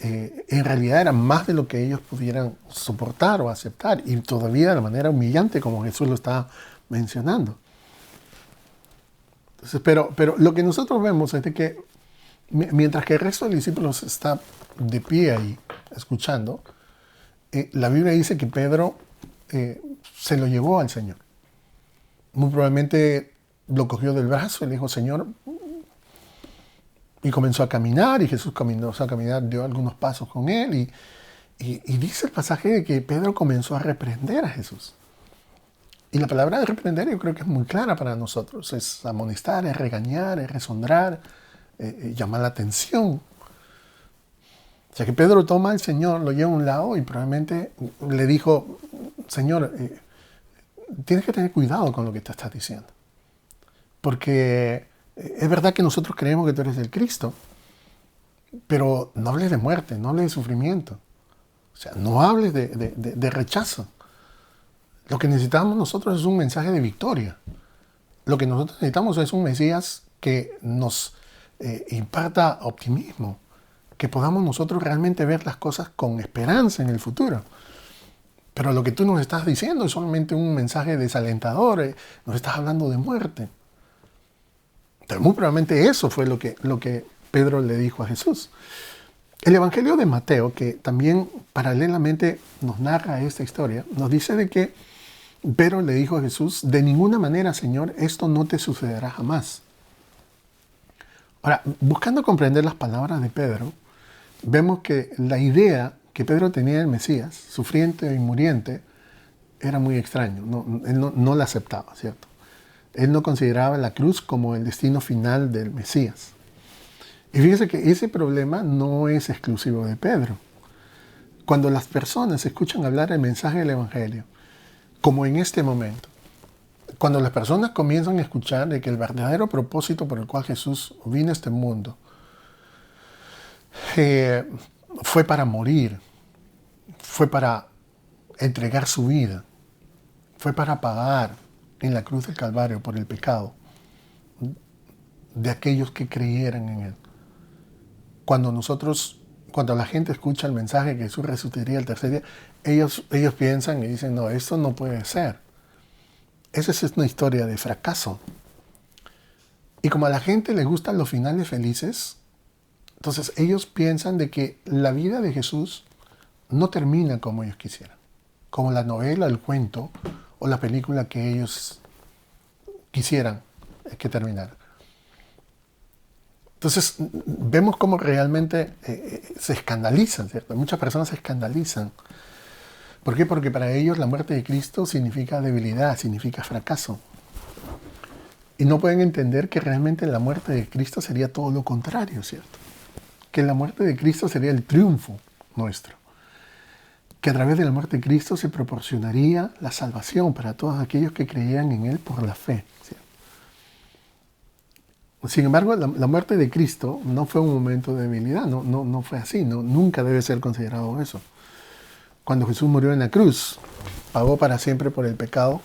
en realidad era más de lo que ellos pudieran soportar o aceptar, y todavía de la manera humillante como Jesús lo estaba mencionando. Entonces, pero lo que nosotros vemos es de que mientras que el resto de los discípulos está de pie ahí, escuchando, la Biblia dice que Pedro se lo llevó al Señor. Muy probablemente lo cogió del brazo y le dijo, Señor, y comenzó a caminar, y Jesús comenzó a caminar, dio algunos pasos con él, y dice el pasaje de que Pedro comenzó a reprender a Jesús. Y la palabra de reprender yo creo que es muy clara para nosotros. Es amonestar, es regañar, es resondrar, llamar la atención. O sea que Pedro toma al Señor, lo lleva a un lado y probablemente le dijo, Señor, tienes que tener cuidado con lo que te estás diciendo. Porque es verdad que nosotros creemos que tú eres el Cristo, pero no hables de muerte, no hables de sufrimiento. O sea, no hables de rechazo. Lo que necesitamos nosotros es un mensaje de victoria. Lo que nosotros necesitamos es un Mesías que nos imparta optimismo, que podamos nosotros realmente ver las cosas con esperanza en el futuro. Pero lo que tú nos estás diciendo es solamente un mensaje desalentador, nos estás hablando de muerte. Pero muy probablemente eso fue lo que Pedro le dijo a Jesús. El Evangelio de Mateo, que también paralelamente nos narra esta historia, nos dice de que Pedro le dijo a Jesús, de ninguna manera, Señor, esto no te sucederá jamás. Ahora, buscando comprender las palabras de Pedro, vemos que la idea que Pedro tenía del Mesías, sufriente y muriente, era muy extraño. Él no la aceptaba, ¿cierto? Él no consideraba la cruz como el destino final del Mesías. Y fíjese que ese problema no es exclusivo de Pedro. Cuando las personas escuchan hablar el mensaje del Evangelio, como en este momento, cuando las personas comienzan a escuchar de que el verdadero propósito por el cual Jesús vino a este mundo fue para morir, fue para entregar su vida, fue para pagar en la cruz del Calvario por el pecado de aquellos que creyeran en Él. Cuando la gente escucha el mensaje que Jesús resucitaría el tercer día, ellos piensan y dicen, no, esto no puede ser. Esa es una historia de fracaso. Y como a la gente le gustan los finales felices, entonces ellos piensan de que la vida de Jesús no termina como ellos quisieran. Como la novela, el cuento o la película que ellos quisieran que terminara. Entonces vemos cómo realmente se escandalizan, ¿cierto? Muchas personas se escandalizan. ¿Por qué? Porque para ellos la muerte de Cristo significa debilidad, significa fracaso. Y no pueden entender que realmente la muerte de Cristo sería todo lo contrario, ¿cierto? Que la muerte de Cristo sería el triunfo nuestro. Que a través de la muerte de Cristo se proporcionaría la salvación para todos aquellos que creían en Él por la fe, ¿cierto? Sin embargo, la muerte de Cristo no fue un momento de debilidad, no fue así, nunca debe ser considerado eso. Cuando Jesús murió en la cruz, pagó para siempre por el pecado,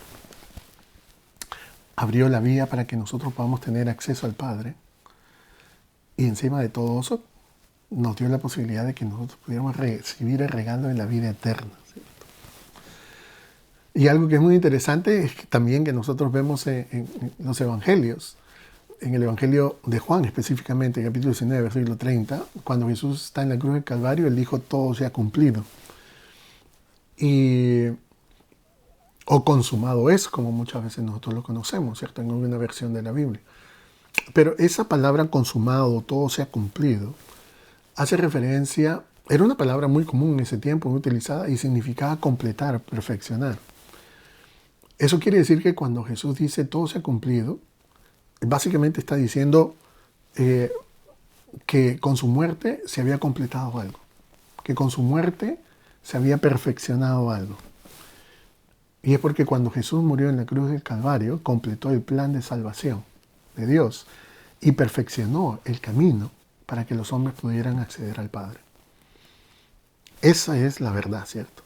abrió la vía para que nosotros podamos tener acceso al Padre, y encima de todo eso, nos dio la posibilidad de que nosotros pudiéramos recibir el regalo de la vida eterna, ¿cierto? Y algo que es muy interesante es que también que nosotros vemos en los evangelios, en el Evangelio de Juan específicamente, capítulo 19, versículo 30, cuando Jesús está en la cruz del Calvario, Él dijo, todo se ha cumplido. O consumado es, como muchas veces nosotros lo conocemos, ¿cierto? En una versión de la Biblia. Pero esa palabra consumado, todo se ha cumplido, hace referencia, era una palabra muy común en ese tiempo, muy utilizada, y significaba completar, perfeccionar. Eso quiere decir que cuando Jesús dice todo se ha cumplido, básicamente está diciendo que con su muerte se había completado algo, que con su muerte se había perfeccionado algo. Y es porque cuando Jesús murió en la cruz del Calvario, completó el plan de salvación de Dios y perfeccionó el camino para que los hombres pudieran acceder al Padre. Esa es la verdad, ¿cierto?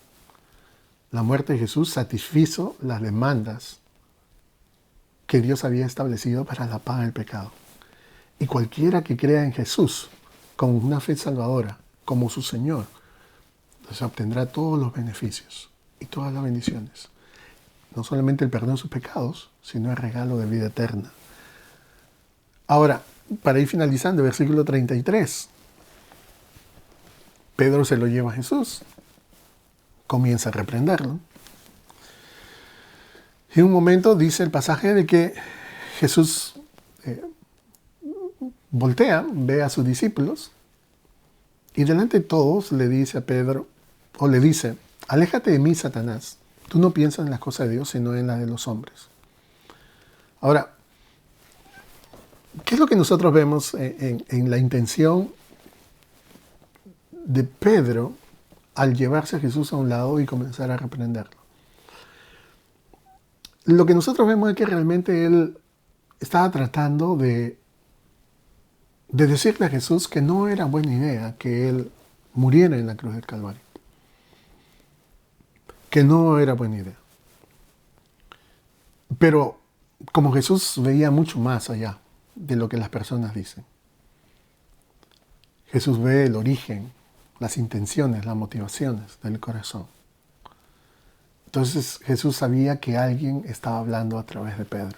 La muerte de Jesús satisfizo las demandas que Dios había establecido para la paga del pecado. Y cualquiera que crea en Jesús con una fe salvadora, como su Señor, entonces obtendrá todos los beneficios y todas las bendiciones. No solamente el perdón de sus pecados, sino el regalo de vida eterna. Ahora, para ir finalizando, versículo 33. Pedro se lo lleva a Jesús. Comienza a reprenderlo. Y en un momento dice el pasaje de que Jesús voltea, ve a sus discípulos y delante de todos le dice a Pedro, o le dice, aléjate de mí, Satanás. Tú no piensas en las cosas de Dios, sino en las de los hombres. Ahora, ¿qué es lo que nosotros vemos en la intención de Pedro al llevarse a Jesús a un lado y comenzar a reprenderlo? Lo que nosotros vemos es que realmente él estaba tratando de decirle a Jesús que no era buena idea que él muriera en la cruz del Calvario. Que no era buena idea. Pero como Jesús veía mucho más allá de lo que las personas dicen. Jesús ve el origen, las intenciones, las motivaciones del corazón. Entonces Jesús sabía que alguien estaba hablando a través de Pedro.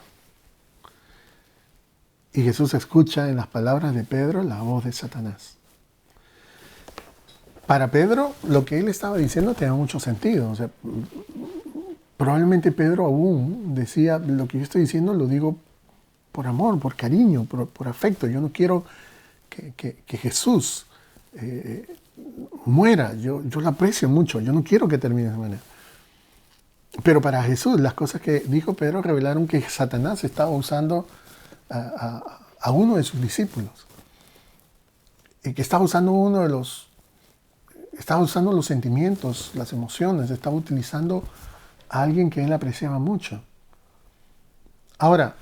Y Jesús escucha en las palabras de Pedro la voz de Satanás. Para Pedro, lo que él estaba diciendo tenía mucho sentido. O sea, probablemente Pedro aún decía, lo que yo estoy diciendo lo digo por amor, por cariño, por afecto. Yo no quiero que Jesús muera. Yo lo aprecio mucho. Yo no quiero que termine de esa manera. Pero para Jesús, las cosas que dijo Pedro revelaron que Satanás estaba usando a uno de sus discípulos. Y que estaba usando estaba usando los sentimientos, las emociones, estaba utilizando a alguien que él apreciaba mucho. Ahora,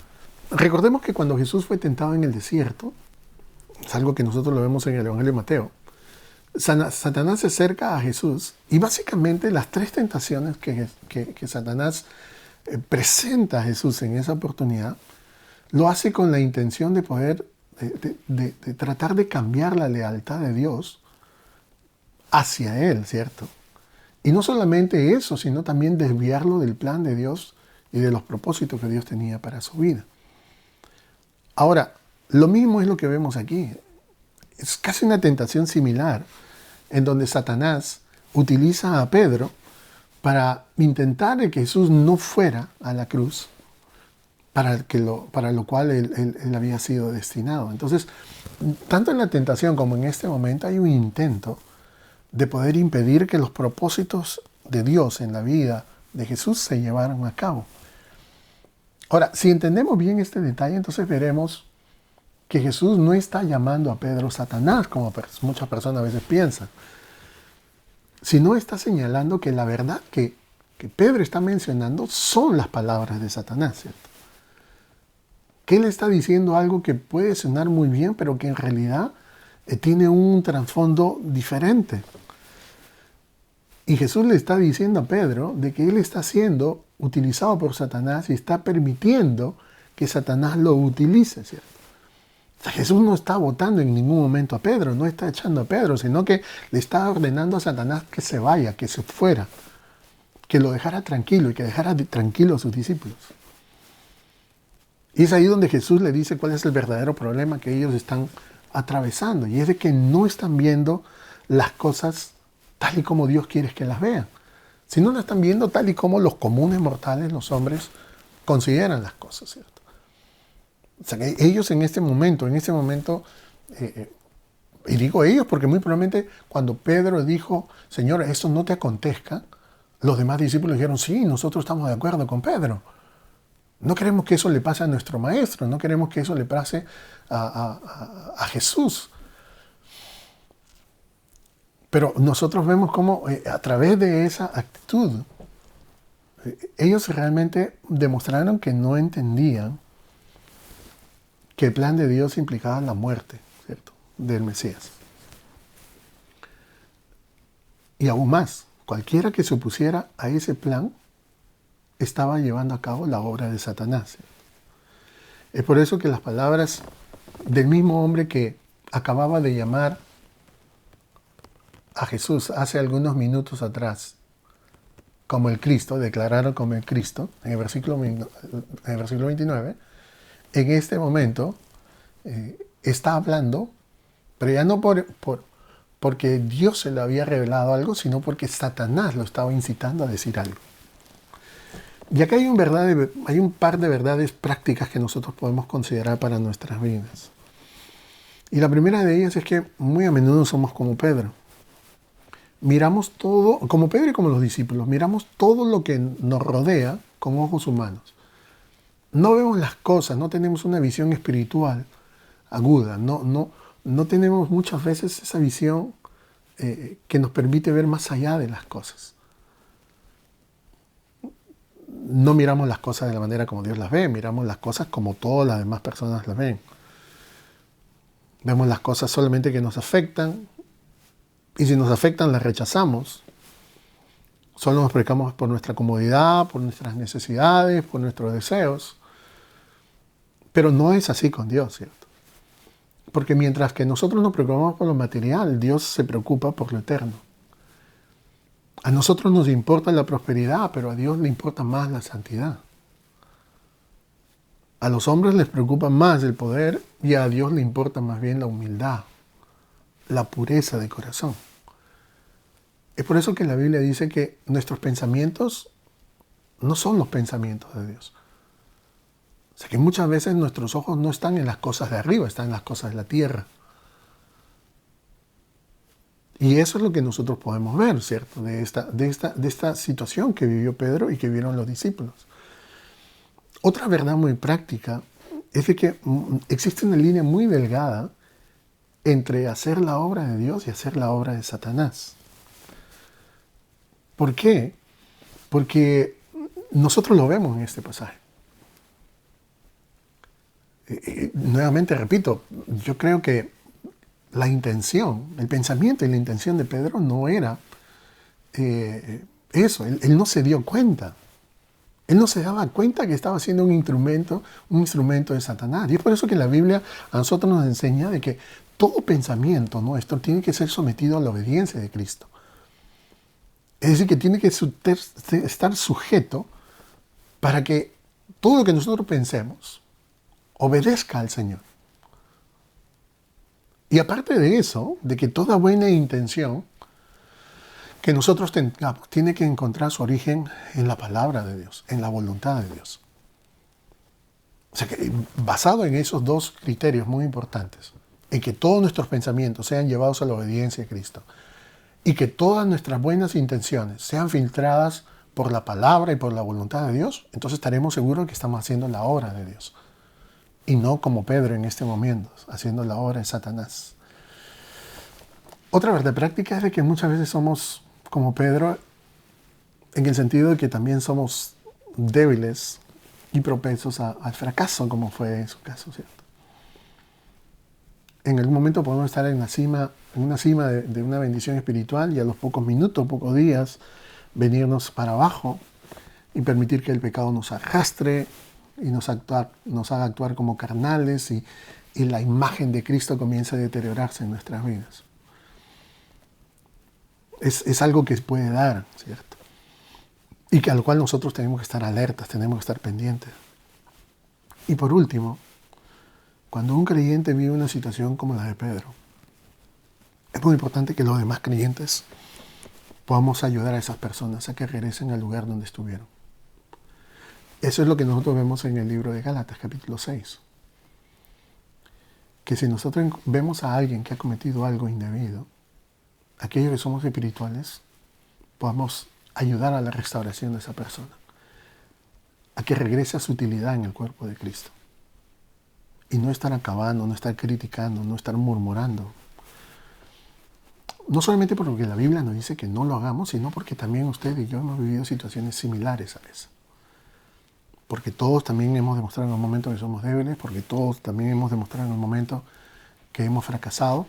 recordemos que cuando Jesús fue tentado en el desierto, es algo que nosotros lo vemos en el Evangelio de Mateo, Satanás se acerca a Jesús y básicamente las tres tentaciones que Satanás presenta a Jesús en esa oportunidad, lo hace con la intención de poder, de tratar de cambiar la lealtad de Dios hacia Él, ¿cierto? Y no solamente eso, sino también desviarlo del plan de Dios y de los propósitos que Dios tenía para su vida. Ahora, lo mismo es lo que vemos aquí. Es casi una tentación similar, en donde Satanás utiliza a Pedro para intentar que Jesús no fuera a la cruz, para lo cual él había sido destinado. Entonces, tanto en la tentación como en este momento hay un intento de poder impedir que los propósitos de Dios en la vida de Jesús se llevaran a cabo. Ahora, si entendemos bien este detalle, entonces veremos que Jesús no está llamando a Pedro Satanás, como muchas personas a veces piensan, sino está señalando que la verdad que Pedro está mencionando son las palabras de Satanás, ¿cierto? Que él está diciendo algo que puede sonar muy bien, pero que en realidad tiene un trasfondo diferente. Y Jesús le está diciendo a Pedro de que él está siendo utilizado por Satanás y está permitiendo que Satanás lo utilice, ¿cierto? O sea, Jesús no está votando en ningún momento a Pedro, no está echando a Pedro, sino que le está ordenando a Satanás que se vaya, que se fuera, que lo dejara tranquilo y que dejara tranquilo a sus discípulos. Y es ahí donde Jesús le dice cuál es el verdadero problema que ellos están atravesando. Y es de que no están viendo las cosas tal y como Dios quiere que las vean. Sino las están viendo tal y como los comunes mortales, los hombres, consideran las cosas, ¿cierto? O sea, que ellos en este momento, y digo ellos porque muy probablemente cuando Pedro dijo, Señor, esto no te acontezca, los demás discípulos dijeron, sí, nosotros estamos de acuerdo con Pedro. No queremos que eso le pase a nuestro maestro, no queremos que eso le pase a Jesús. Pero nosotros vemos cómo a través de esa actitud, ellos realmente demostraron que no entendían que el plan de Dios implicaba la muerte, ¿cierto?, del Mesías. Y aún más, cualquiera que se opusiera a ese plan estaba llevando a cabo la obra de Satanás. Es por eso que las palabras del mismo hombre que acababa de llamar a Jesús hace algunos minutos atrás como el Cristo, declararon como el Cristo, en el versículo 29, en este momento está hablando, pero ya no porque Dios se le había revelado algo, sino porque Satanás lo estaba incitando a decir algo. Y acá hay un par de verdades prácticas que nosotros podemos considerar para nuestras vidas. Y la primera de ellas es que muy a menudo somos como Pedro. Miramos todo, como Pedro y como los discípulos, miramos todo lo que nos rodea con ojos humanos. No vemos las cosas, no tenemos una visión espiritual aguda, no tenemos muchas veces esa visión que nos permite ver más allá de las cosas. No miramos las cosas de la manera como Dios las ve, miramos las cosas como todas las demás personas las ven. Vemos las cosas solamente que nos afectan, y si nos afectan las rechazamos. Solo nos preocupamos por nuestra comodidad, por nuestras necesidades, por nuestros deseos. Pero no es así con Dios, ¿cierto? Porque mientras que nosotros nos preocupamos por lo material, Dios se preocupa por lo eterno. A nosotros nos importa la prosperidad, pero a Dios le importa más la santidad. A los hombres les preocupa más el poder y a Dios le importa más bien la humildad, la pureza de corazón. Es por eso que la Biblia dice que nuestros pensamientos no son los pensamientos de Dios. O sea que muchas veces nuestros ojos no están en las cosas de arriba, están en las cosas de la tierra. Y eso es lo que nosotros podemos ver, ¿cierto? De esta situación que vivió Pedro y que vieron los discípulos. Otra verdad muy práctica es de que existe una línea muy delgada entre hacer la obra de Dios y hacer la obra de Satanás. ¿Por qué? Porque nosotros lo vemos en este pasaje. Nuevamente repito, yo creo que la intención, el pensamiento y la intención de Pedro no era eso. Él no se dio cuenta. Él no se daba cuenta que estaba siendo un instrumento de Satanás. Y es por eso que la Biblia a nosotros nos enseña de que todo pensamiento nuestro tiene que ser sometido a la obediencia de Cristo. Es decir, que tiene que estar sujeto para que todo lo que nosotros pensemos obedezca al Señor. Y aparte de eso, de que toda buena intención que nosotros tengamos tiene que encontrar su origen en la palabra de Dios, en la voluntad de Dios. O sea que basado en esos dos criterios muy importantes, en que todos nuestros pensamientos sean llevados a la obediencia de Cristo y que todas nuestras buenas intenciones sean filtradas por la palabra y por la voluntad de Dios, entonces estaremos seguros que estamos haciendo la obra de Dios. Y no como Pedro en este momento, haciendo la obra de Satanás. Otra verdad práctica es de que muchas veces somos como Pedro en el sentido de que también somos débiles y propensos al fracaso, como fue en su caso, ¿cierto? En algún momento podemos estar en una cima de una bendición espiritual y a los pocos minutos, pocos días, venirnos para abajo y permitir que el pecado nos arrastre y nos haga actuar como carnales y la imagen de Cristo comienza a deteriorarse en nuestras vidas. Es algo que puede dar, ¿cierto? Y que al cual nosotros tenemos que estar alertas, tenemos que estar pendientes. Y por último, cuando un creyente vive una situación como la de Pedro, es muy importante que los demás creyentes podamos ayudar a esas personas a que regresen al lugar donde estuvieron. Eso es lo que nosotros vemos en el libro de Gálatas, capítulo 6. Que si nosotros vemos a alguien que ha cometido algo indebido, aquellos que somos espirituales, podamos ayudar a la restauración de esa persona, a que regrese a su utilidad en el cuerpo de Cristo. Y no estar acabando, no estar criticando, no estar murmurando. No solamente porque la Biblia nos dice que no lo hagamos, sino porque también usted y yo hemos vivido situaciones similares a esa. Porque todos también hemos demostrado en un momento que somos débiles, porque todos también hemos demostrado en un momento que hemos fracasado.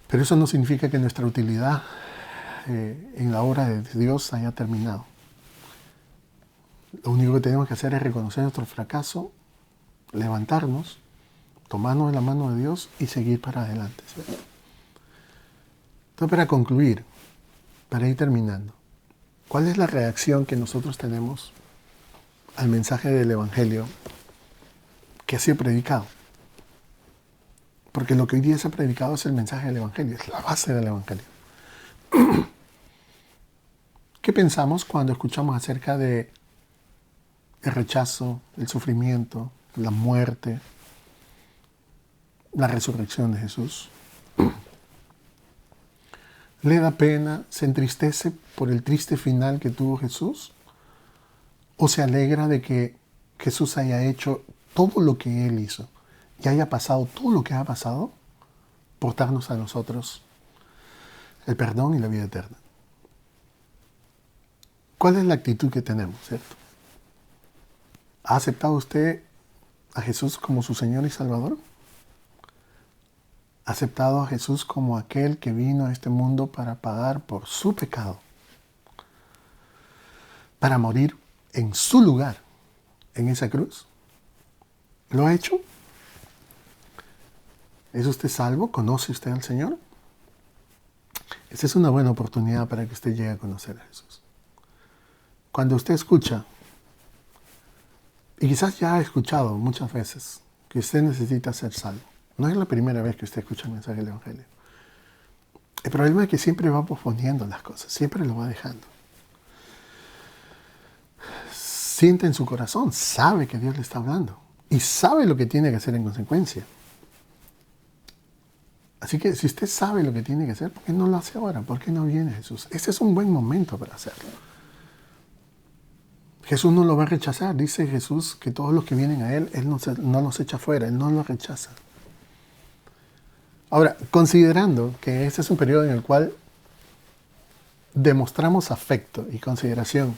Pero eso no significa que nuestra utilidad en la obra de Dios haya terminado. Lo único que tenemos que hacer es reconocer nuestro fracaso, levantarnos, tomarnos de la mano de Dios y seguir para adelante, ¿cierto? Entonces, para concluir, para ir terminando, ¿cuál es la reacción que nosotros tenemos al mensaje del Evangelio que ha sido predicado? Porque lo que hoy día se ha predicado es el mensaje del Evangelio, es la base del Evangelio. ¿Qué pensamos cuando escuchamos acerca de el rechazo, el sufrimiento, la muerte, la resurrección de Jesús? ¿Le da pena, se entristece por el triste final que tuvo Jesús? ¿O se alegra de que Jesús haya hecho todo lo que Él hizo y haya pasado todo lo que ha pasado por darnos a nosotros el perdón y la vida eterna? ¿Cuál es la actitud que tenemos, cierto? ¿Ha aceptado usted a Jesús como su Señor y Salvador? ¿Ha aceptado a Jesús como aquel que vino a este mundo para pagar por su pecado? Para morir en su lugar, en esa cruz. ¿Lo ha hecho? ¿Es usted salvo? ¿Conoce usted al Señor? Esta es una buena oportunidad para que usted llegue a conocer a Jesús. Cuando usted escucha, y quizás ya ha escuchado muchas veces, que usted necesita ser salvo. No es la primera vez que usted escucha el mensaje del Evangelio. El problema es que siempre va posponiendo las cosas, siempre lo va dejando. Siente en su corazón, sabe que Dios le está hablando y sabe lo que tiene que hacer en consecuencia. Así que si usted sabe lo que tiene que hacer, ¿por qué no lo hace ahora? ¿Por qué no viene Jesús? Este es un buen momento para hacerlo. Jesús no lo va a rechazar. Dice Jesús que todos los que vienen a Él no los echa fuera, Él no los rechaza. Ahora, considerando que este es un periodo en el cual demostramos afecto y consideración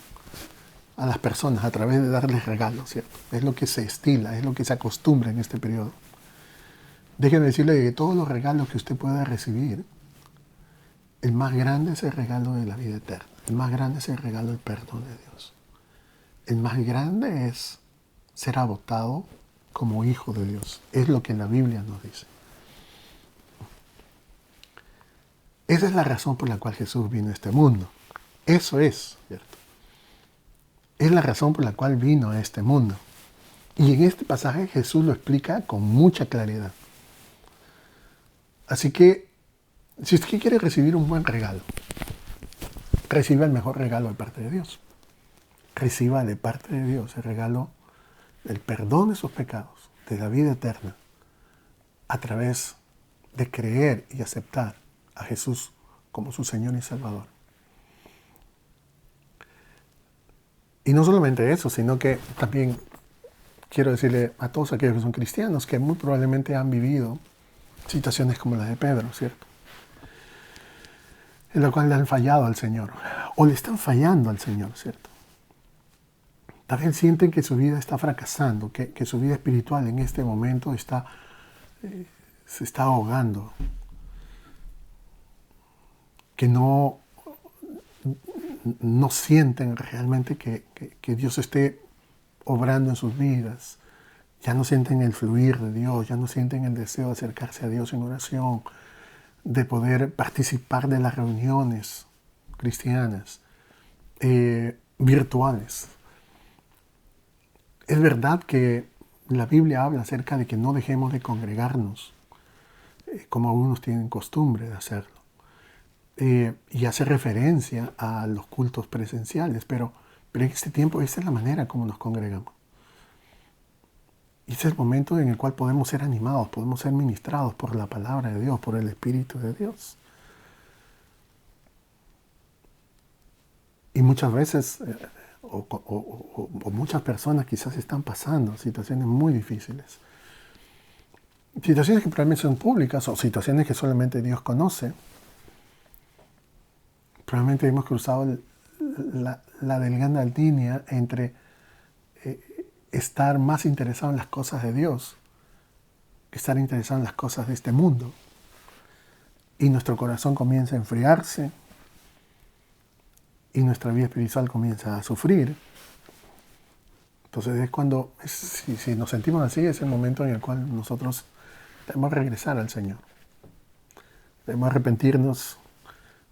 a las personas a través de darles regalos, ¿cierto? Es lo que se estila, es lo que se acostumbra en este periodo. Déjeme decirle que todos los regalos que usted pueda recibir, el más grande es el regalo de la vida eterna. El más grande es el regalo del perdón de Dios. El más grande es ser adoptado como hijo de Dios. Es lo que la Biblia nos dice. Esa es la razón por la cual Jesús vino a este mundo. Eso es, ¿cierto? Es la razón por la cual vino a este mundo. Y en este pasaje Jesús lo explica con mucha claridad. Así que, si usted quiere recibir un buen regalo, reciba el mejor regalo de parte de Dios. Reciba de parte de Dios el regalo del perdón de sus pecados, de la vida eterna, a través de creer y aceptar a Jesús como su Señor y Salvador. Y no solamente eso, sino que también quiero decirle a todos aquellos que son cristianos que muy probablemente han vivido situaciones como la de Pedro, ¿cierto? En la cual le han fallado al Señor, o le están fallando al Señor, ¿cierto? También sienten que su vida está fracasando, que su vida espiritual en este momento se está ahogando, que no sienten realmente que Dios esté obrando en sus vidas. Ya no sienten el fluir de Dios, ya no sienten el deseo de acercarse a Dios en oración, de poder participar de las reuniones cristianas, virtuales. Es verdad que la Biblia habla acerca de que no dejemos de congregarnos, como algunos tienen costumbre de hacerlo. Y hace referencia a los cultos presenciales, pero en este tiempo esta es la manera como nos congregamos. Y ese es el momento en el cual podemos ser animados, podemos ser ministrados por la palabra de Dios, por el Espíritu de Dios. Y muchas veces, o muchas personas quizás están pasando situaciones muy difíciles. Situaciones que probablemente son públicas o situaciones que solamente Dios conoce. Probablemente hemos cruzado la delgada línea entre estar más interesado en las cosas de Dios que estar interesado en las cosas de este mundo. Y nuestro corazón comienza a enfriarse, y nuestra vida espiritual comienza a sufrir, entonces es cuando, si nos sentimos así, es el momento en el cual nosotros debemos regresar al Señor. Debemos arrepentirnos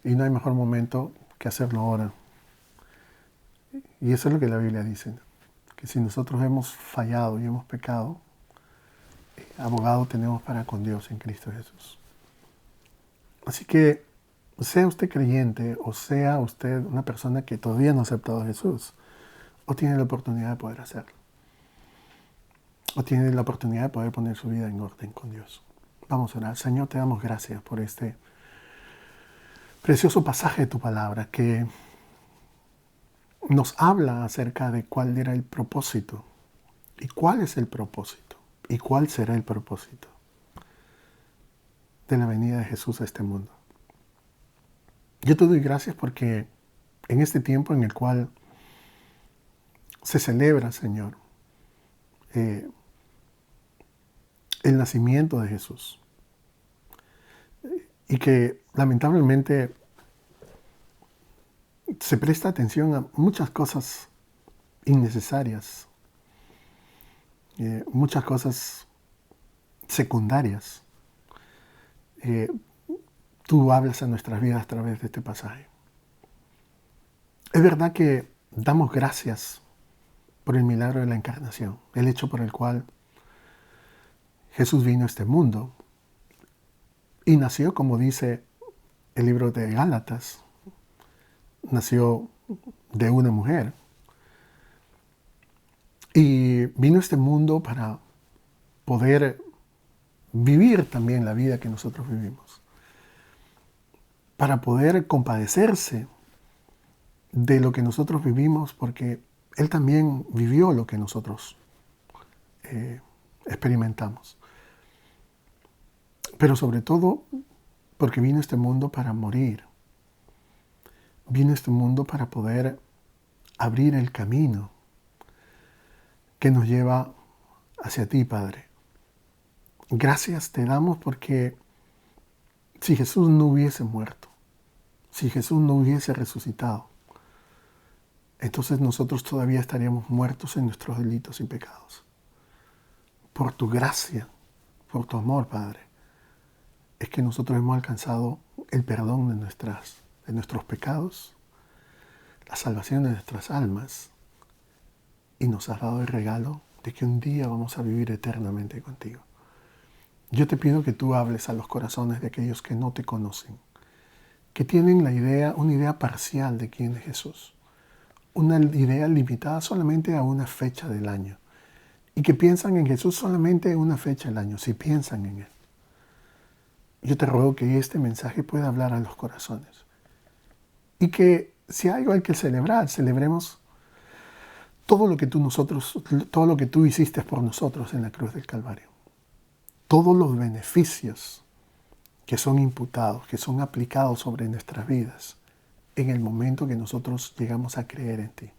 y no hay mejor momento que hacerlo ahora. Y eso es lo que la Biblia dice, que si nosotros hemos fallado y hemos pecado, abogado tenemos para con Dios en Cristo Jesús. Así que sea usted creyente o sea usted una persona que todavía no ha aceptado a Jesús, o tiene la oportunidad de poder hacerlo, o tiene la oportunidad de poder poner su vida en orden con Dios. Vamos a orar. Señor, te damos gracias por este precioso pasaje de tu palabra que nos habla acerca de cuál era el propósito y cuál es el propósito y cuál será el propósito de la venida de Jesús a este mundo. Yo te doy gracias porque en este tiempo en el cual se celebra, Señor, el nacimiento de Jesús, y que lamentablemente se presta atención a muchas cosas innecesarias, muchas cosas secundarias. Tú hablas a nuestras vidas a través de este pasaje. Es verdad que damos gracias por el milagro de la encarnación, el hecho por el cual Jesús vino a este mundo y nació, como dice el libro de Gálatas, nació de una mujer y vino a este mundo para poder vivir también la vida que nosotros vivimos, para poder compadecerse de lo que nosotros vivimos, porque Él también vivió lo que nosotros experimentamos. Pero sobre todo porque vino a este mundo para morir. Vino a este mundo para poder abrir el camino que nos lleva hacia ti, Padre. Gracias te damos porque si Jesús no hubiese muerto, si Jesús no hubiese resucitado, entonces nosotros todavía estaríamos muertos en nuestros delitos y pecados. Por tu gracia, por tu amor, Padre, es que nosotros hemos alcanzado el perdón de nuestros pecados, la salvación de nuestras almas, y nos has dado el regalo de que un día vamos a vivir eternamente contigo. Yo te pido que tú hables a los corazones de aquellos que no te conocen, que tienen una idea parcial de quién es Jesús, una idea limitada solamente a una fecha del año, y que piensan en Jesús solamente en una fecha del año, si piensan en Él. Yo te ruego que este mensaje pueda hablar a los corazones, y que si hay algo hay que celebrar, celebremos todo lo que tú hiciste por nosotros en la cruz del Calvario. Todos los beneficios que son imputados, que son aplicados sobre nuestras vidas en el momento que nosotros llegamos a creer en ti.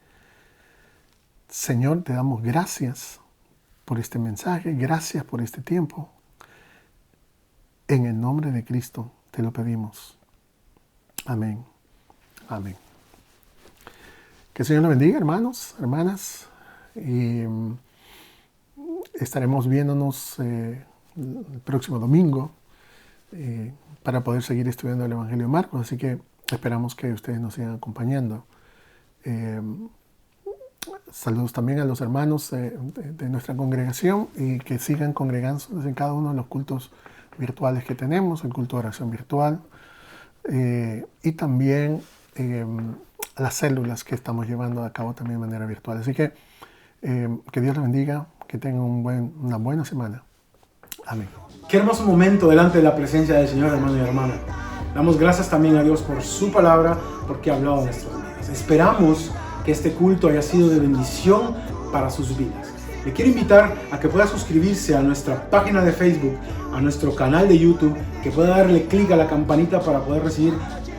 Señor, te damos gracias por este mensaje, gracias por este tiempo. En el nombre de Cristo te lo pedimos. Amén. Amén. Que el Señor los bendiga, hermanos, hermanas. Y estaremos viéndonos el próximo domingo para poder seguir estudiando el Evangelio de Marcos. Así que esperamos que ustedes nos sigan acompañando. Saludos también a los hermanos de nuestra congregación y que sigan congregándose en cada uno de los cultos virtuales que tenemos, el culto de oración virtual y también las células que estamos llevando a cabo también de manera virtual. Así que Dios les bendiga, que tengan una buena semana. Amén. Qué hermoso momento delante de la presencia del Señor, hermano y hermana. Damos gracias también a Dios por su palabra, porque ha hablado de nuestras vidas. Esperamos que este culto haya sido de bendición para sus vidas. Le quiero invitar a que pueda suscribirse a nuestra página de Facebook, a nuestro canal de YouTube, que pueda darle clic a la campanita para poder recibir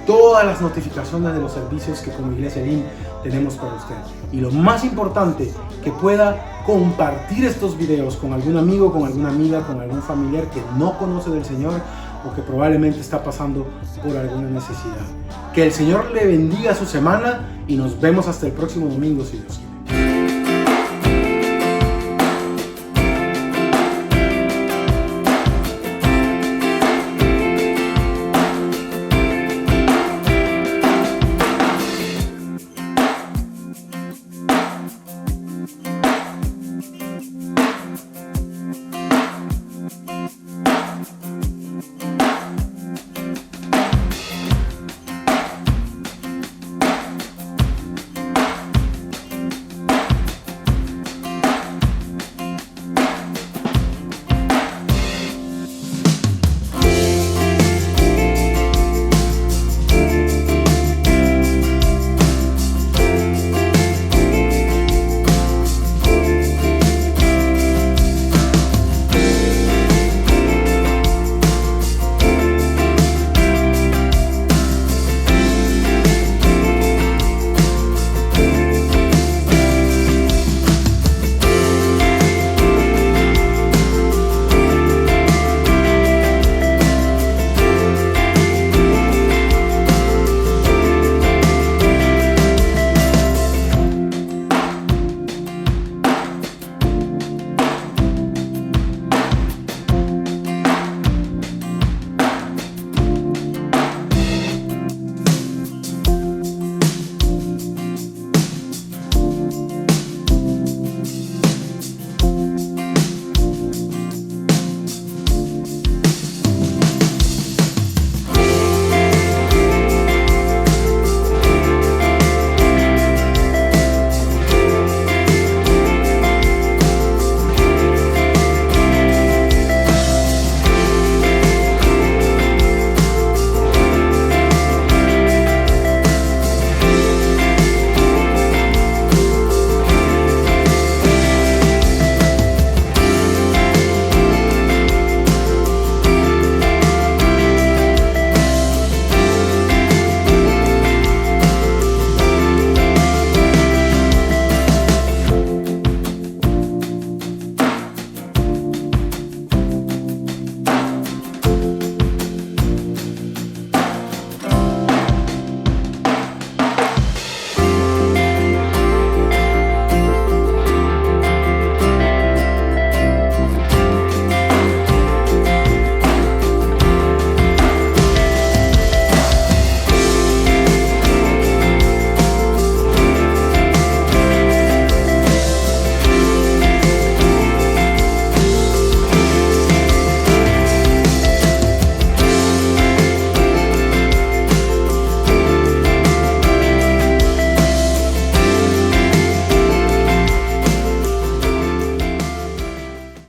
todas las notificaciones de los servicios que como Iglesia Elim tenemos para usted. Y lo más importante, que pueda compartir estos videos con algún amigo, con alguna amiga, con algún familiar que no conoce del Señor o que probablemente está pasando por alguna necesidad. Que el Señor le bendiga su semana y nos vemos hasta el próximo domingo si Dios quiere.